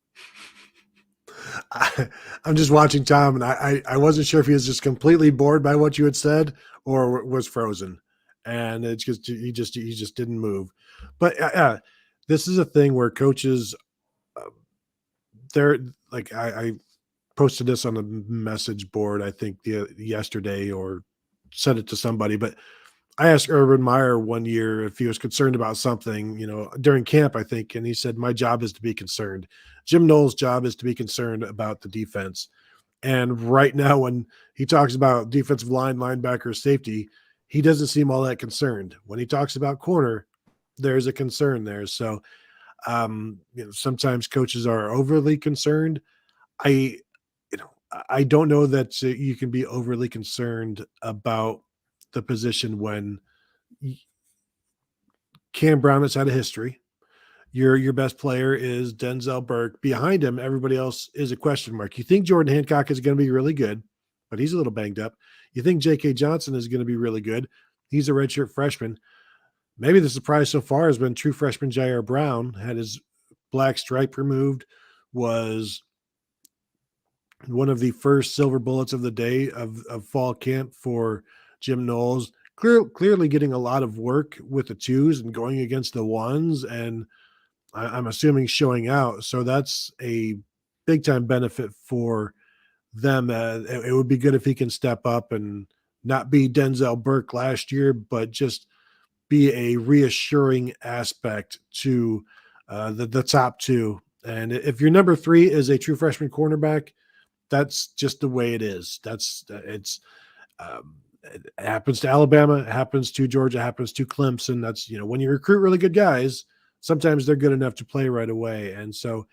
I'm just watching Tom, and I wasn't sure if he was just completely bored by what you had said or was frozen, and it's just he just didn't move. But this is a thing where coaches, they're like I posted this on a message board, I think yesterday, or sent it to somebody, but I asked Urban Meyer one year if he was concerned about something, during camp, I think, and he said, "My job is to be concerned. Jim Knowles' job is to be concerned about the defense." And right now, when he talks about defensive line, linebacker, safety, he doesn't seem all that concerned. When he talks about corner, there's a concern there. So, sometimes coaches are overly concerned. I don't know that you can be overly concerned about the position when Cam Brown has had a history. Your best player is Denzel Burke. Behind him, everybody else is a question mark. You think Jordan Hancock is going to be really good, but he's a little banged up. You think J.K. Johnson is going to be really good. He's a redshirt freshman. Maybe the surprise so far has been true freshman Jair Brown, had his black stripe removed, was one of the first silver bullets of the day of fall camp for Jim Knowles. Clearly getting a lot of work with the twos and going against the ones, and I'm assuming showing out. So that's a big time benefit for them. It would be good if he can step up and not be Denzel Burke last year, but just be a reassuring aspect to the top two. And if your number 3 is a true freshman cornerback, that's just the way it is. It happens to Alabama, it happens to Georgia, it happens to Clemson. That's, when you recruit really good guys, sometimes they're good enough to play right away. And so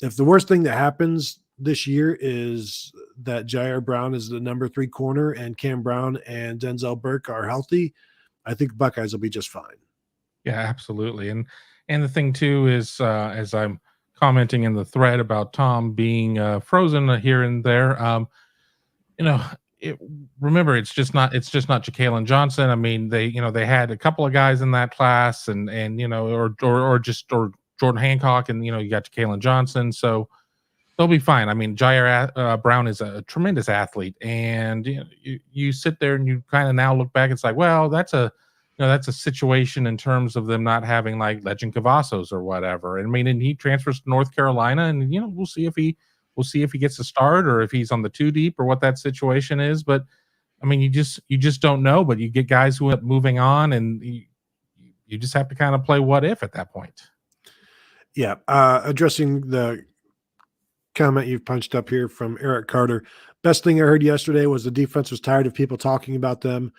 if the worst thing that happens this year is that Jair Brown is the number 3 corner and Cam Brown and Denzel Burke are healthy, I think Buckeyes will be just fine. Yeah, absolutely. And the thing too is, as I'm commenting in the thread about Tom being frozen here and there, remember, it's just not Ja'Kalen Johnson. I mean, they had a couple of guys in that class, and or Jordan Hancock, and you got Ja'Kalen Johnson, so they'll be fine. I mean, Jair Brown is a tremendous athlete, and you sit there and you kind of now look back. It's like, well, that's a situation in terms of them not having like Legend Cavazos or whatever. And I mean, and he transfers to North Carolina, and we'll see if he gets a start or if he's on the 2 deep or what that situation is. But I mean, you just don't know. But you get guys who end up moving on, and you just have to kind of play what if at that point. Yeah, addressing the comment you've punched up here from Eric Carter. Best thing I heard yesterday was the defense was tired of people talking about them.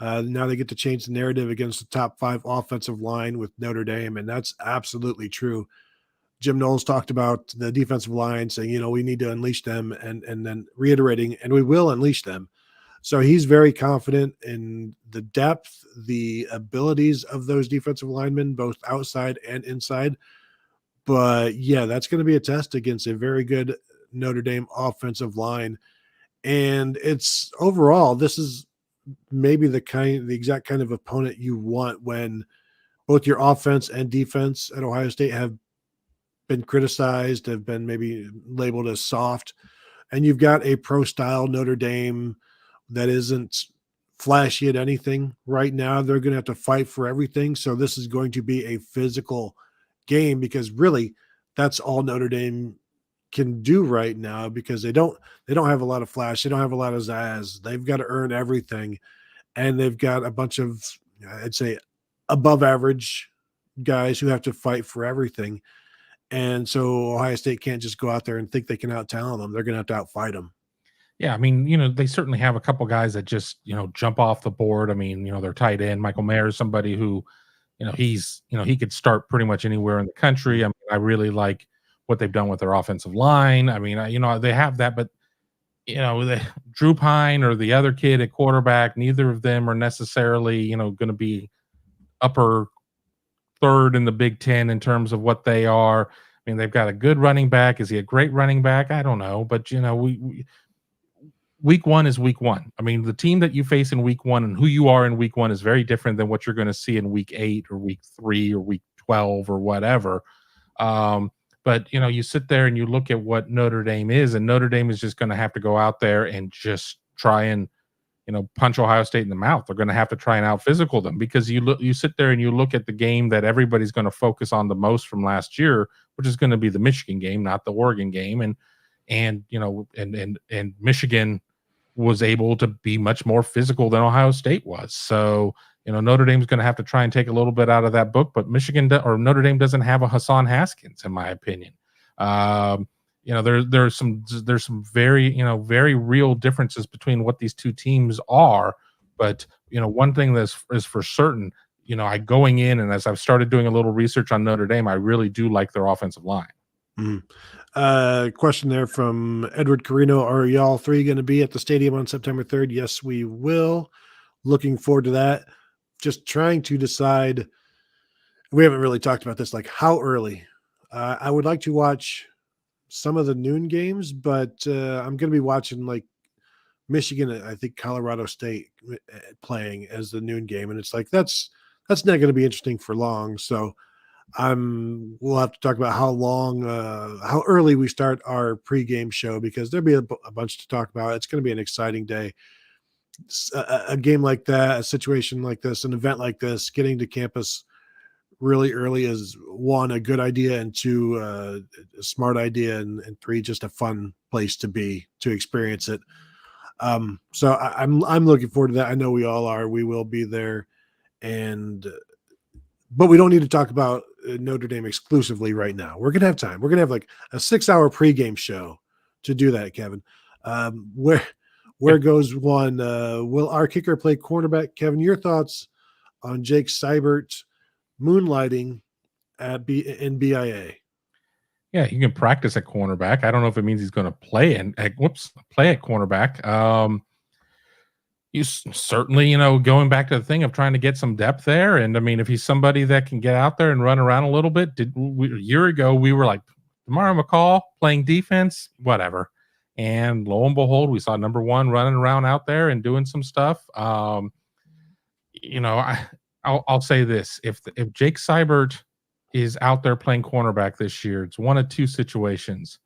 Now they get to change the narrative against the top 5 offensive line with Notre Dame, and that's absolutely true. Jim Knowles talked about the defensive line saying, we need to unleash them, and then reiterating, and we will unleash them. So he's very confident in the depth, the abilities of those defensive linemen, both outside and inside. But yeah, that's going to be a test against a very good Notre Dame offensive line. And it's overall, this is maybe the exact kind of opponent you want when both your offense and defense at Ohio State have been criticized, have been maybe labeled as soft, and you've got a pro style Notre Dame that isn't flashy at anything right now. They're going to have to fight for everything. So this is going to be a physical game, because really that's all Notre Dame can do right now, because they don't have a lot of flash. They don't have a lot of zazz. They've got to earn everything. And they've got a bunch of, I'd say, above average guys who have to fight for everything. And so Ohio State can't just go out there and think they can out-talent them. They're going to have to outfight them. Yeah, I mean, they certainly have a couple guys that just, jump off the board. I mean, their tight end, Michael Mayer, is somebody who, he could start pretty much anywhere in the country. I mean, I really like what they've done with their offensive line. I mean, they have that, but, Drew Pine or the other kid at quarterback, neither of them are necessarily, going to be upper third in the Big Ten in terms of what they are. I mean, they've got a good running back. Is he a great running back? I don't know. But, week one is week one. I mean, the team that you face in week one and who you are in week one is very different than what you're going to see in week 8 or week 3 or week 12 or whatever. But, you sit there and you look at what Notre Dame is, and Notre Dame is just going to have to go out there and just try and, punch Ohio State in the mouth. They're going to have to try and out physical them, because you sit there and you look at the game that everybody's going to focus on the most from last year, which is going to be the Michigan game, not the Oregon game. And Michigan was able to be much more physical than Ohio State was. So, Notre Dame's going to have to try and take a little bit out of that book, but Notre Dame doesn't have a Hassan Haskins, in my opinion. There's some very, very real differences between what these two teams are. But, one thing is for certain, going in, and as I've started doing a little research on Notre Dame, I really do like their offensive line. Mm-hmm. Question there from Edward Carino. Are y'all 3 going to be at the stadium on September 3rd? Yes, we will. Looking forward to that. Just trying to decide. We haven't really talked about this, like how early. I would like to watch some of the noon games, but I'm going to be watching like Michigan, I think Colorado State playing as the noon game. And it's like, that's not going to be interesting for long. So we'll have to talk about how early we start our pregame show, because there'll be a bunch to talk about. It's going to be an exciting day. A game like that, a situation like this, an event like this, getting to campus really early is 1, a good idea, and 2, a smart idea, and 3, just a fun place to be, to experience it. So I'm looking forward to that. I know we all are. We will be there, but we don't need to talk about Notre Dame exclusively right now. We're gonna have time. We're gonna have like a 6-hour pregame show to do that, Kevin. Where goes one? Will our kicker play cornerback? Kevin, your thoughts on Jake Seibert moonlighting in BIA? Yeah, he can practice at cornerback. I don't know if it means he's going to play at cornerback. You certainly, going back to the thing of trying to get some depth there. And I mean, if he's somebody that can get out there and run around a little bit, a year ago we were like, Damari McCall playing defense, whatever. And lo and behold, we saw number 1 running around out there and doing some stuff. I'll say this: if Jake Seibert is out there playing cornerback this year, it's one of 2 situations.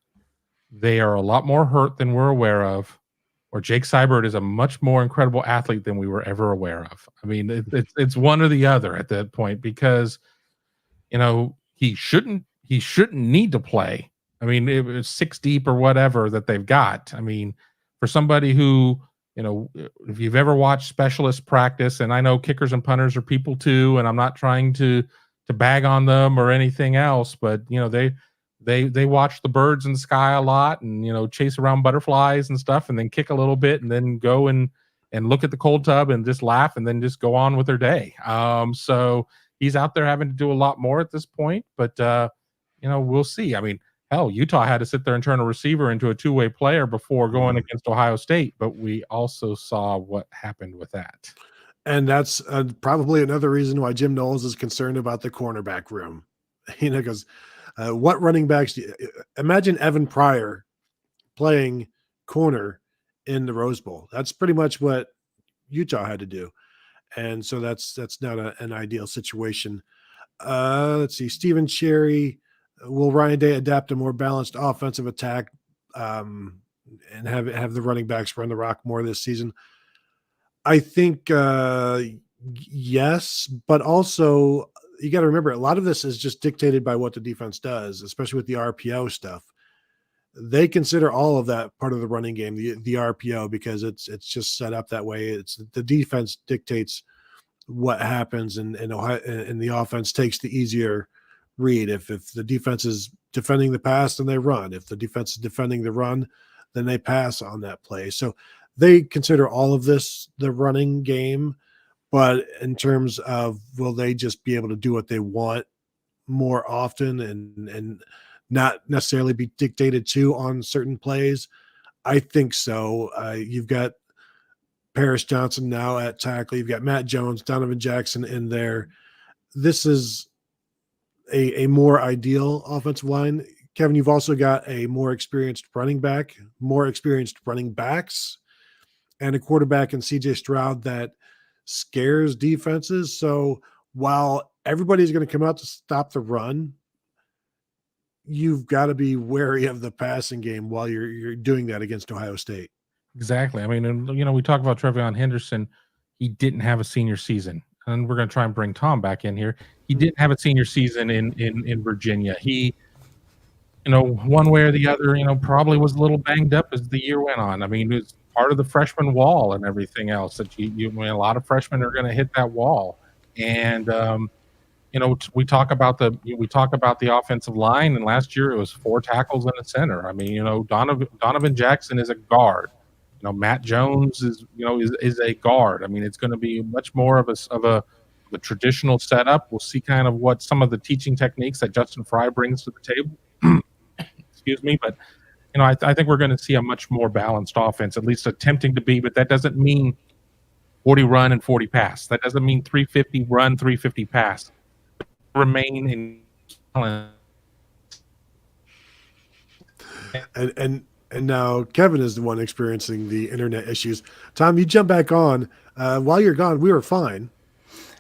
They are a lot more hurt than we're aware of, or Jake Seibert is a much more incredible athlete than we were ever aware of. I mean, it's one or the other at that point, because he shouldn't need to play. I mean, it was 6 deep or whatever that they've got. I mean, for somebody who, if you've ever watched specialist practice, and I know kickers and punters are people too, and I'm not trying to bag on them or anything else, but they watch the birds in the sky a lot, and chase around butterflies and stuff, and then kick a little bit, and then go and look at the cold tub and just laugh, and then just go on with their day. So he's out there having to do a lot more at this point, but we'll see. I mean, hell, Utah had to sit there and turn a receiver into a 2-way player before going against Ohio State, but we also saw what happened with that. And that's probably another reason why Jim Knowles is concerned about the cornerback room. Because what running backs imagine Evan Pryor playing corner in the Rose Bowl? That's pretty much what Utah had to do. And so that's not an ideal situation. Let's see. Stephen Cherry. Will Ryan Day adapt a more balanced offensive attack and have the running backs run the rock more this season? I think yes, but also you got to remember a lot of this is just dictated by what the defense does, especially with the RPO stuff. They consider all of that part of the running game, the RPO, because it's just set up that way. It's the defense dictates what happens, and the offense takes the easier read. If the defense is defending the pass, then they run. If the defense is defending the run, then they pass on that play. So they consider all of this the running game, but in terms of will they just be able to do what they want more often and not necessarily be dictated to on certain plays? I think so. You've got Paris Johnson now at tackle. You've got Matt Jones, Donovan Jackson in there. This is a more ideal offensive line. Kevin, you've also got a more experienced running backs and a quarterback in CJ Stroud that scares defenses. So while everybody's going to come out to stop the run, you've got to be wary of the passing game while you're doing that against Ohio State. Exactly. I mean, and, we talk about Trevion Henderson. He didn't have a senior season, and we're going to try and bring Tom back in here. He didn't have a senior season in Virginia. He, one way or the other, probably was a little banged up as the year went on. I mean, it's part of the freshman wall and everything else that a lot of freshmen are going to hit that wall. And, we talk about the offensive line, and last year it was 4 tackles and a center. I mean, Donovan Jackson is a guard. Matt Jones is a guard. I mean, it's going to be much more of a traditional setup. We'll see kind of what some of the teaching techniques that Justin Fry brings to the table. Excuse me, but I think we're going to see a much more balanced offense, at least attempting to be. But that doesn't mean 40 run and 40 pass. That doesn't mean 350 run, 350 pass. Remain in talent. And now Kevin is the one experiencing the internet issues. Tom, you jump back on. While you're gone, we were fine.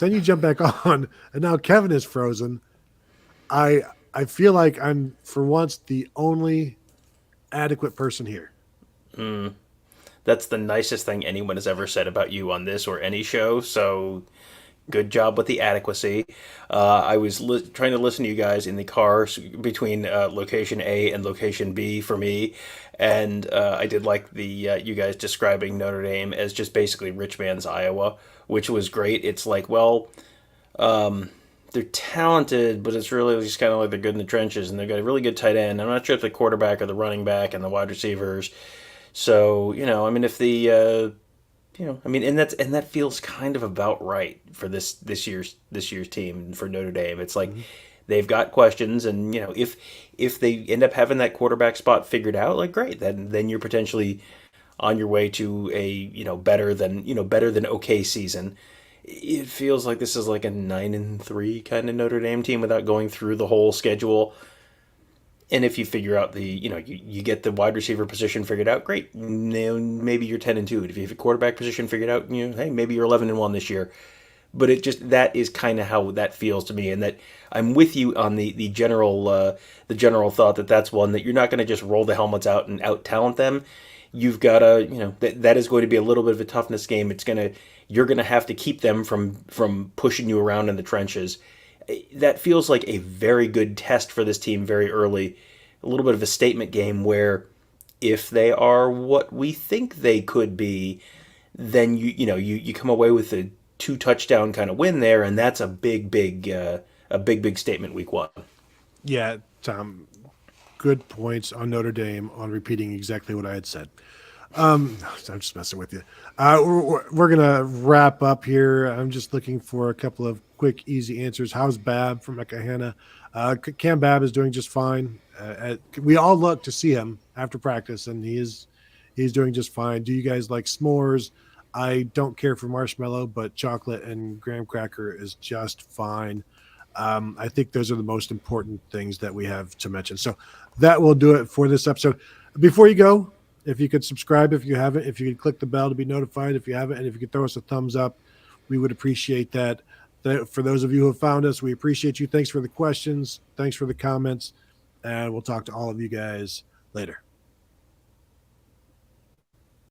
Then you jump back on, and now Kevin is frozen. I feel like I'm, for once, the only adequate person here. That's the nicest thing anyone has ever said about you on this or any show, so good job with the adequacy. I was trying to listen to you guys in the car between location A and location B for me, and I did like the you guys describing Notre Dame as just basically rich man's Iowa, which was great. It's like, well, they're talented, but it's really just kind of like they're good in the trenches, and they've got a really good tight end. I'm not sure if the quarterback or the running back and the wide receivers. So, I mean, if the and that feels kind of about right for this year's team for Notre Dame. It's like they've got questions, and if they end up having that quarterback spot figured out, like great, then you're potentially on your way to a better than okay season. It feels like this is like a 9-3 kind of Notre Dame team without going through the whole schedule. And if you figure out you get the wide receiver position figured out, great. Maybe you're 10-2. If you have a quarterback position figured out, hey, maybe you're 11-1 this year. But that is kind of how that feels to me, and that I'm with you on the general thought that that's one that you're not going to just roll the helmets out and out talent them. You've got to that is going to be a little bit of a toughness game. You're going to have to keep them from pushing you around in the trenches. That feels like a very good test for this team very early. A little bit of a statement game where if they are what we think they could be, then you come away with a 2 touchdown kind of win there, and that's a big statement week 1. Yeah, Tom, good points on Notre Dame on repeating exactly what I had said. I'm just messing with you. We're gonna wrap up here. I'm just looking for a couple of quick, easy answers. How's Bab from Ekahana? Cam Bab is doing just fine. We all look to see him after practice, and he's doing just fine. Do you guys like s'mores? I don't care for marshmallow, but chocolate and graham cracker is just fine. I think those are the most important things that we have to mention. So that will do it for this episode. Before you go, if you could subscribe if you haven't, if you could click the bell to be notified if you haven't, and if you could throw us a thumbs up, we would appreciate that. For those of you who have found us, we appreciate you. Thanks for the questions. Thanks for the comments. And we'll talk to all of you guys later.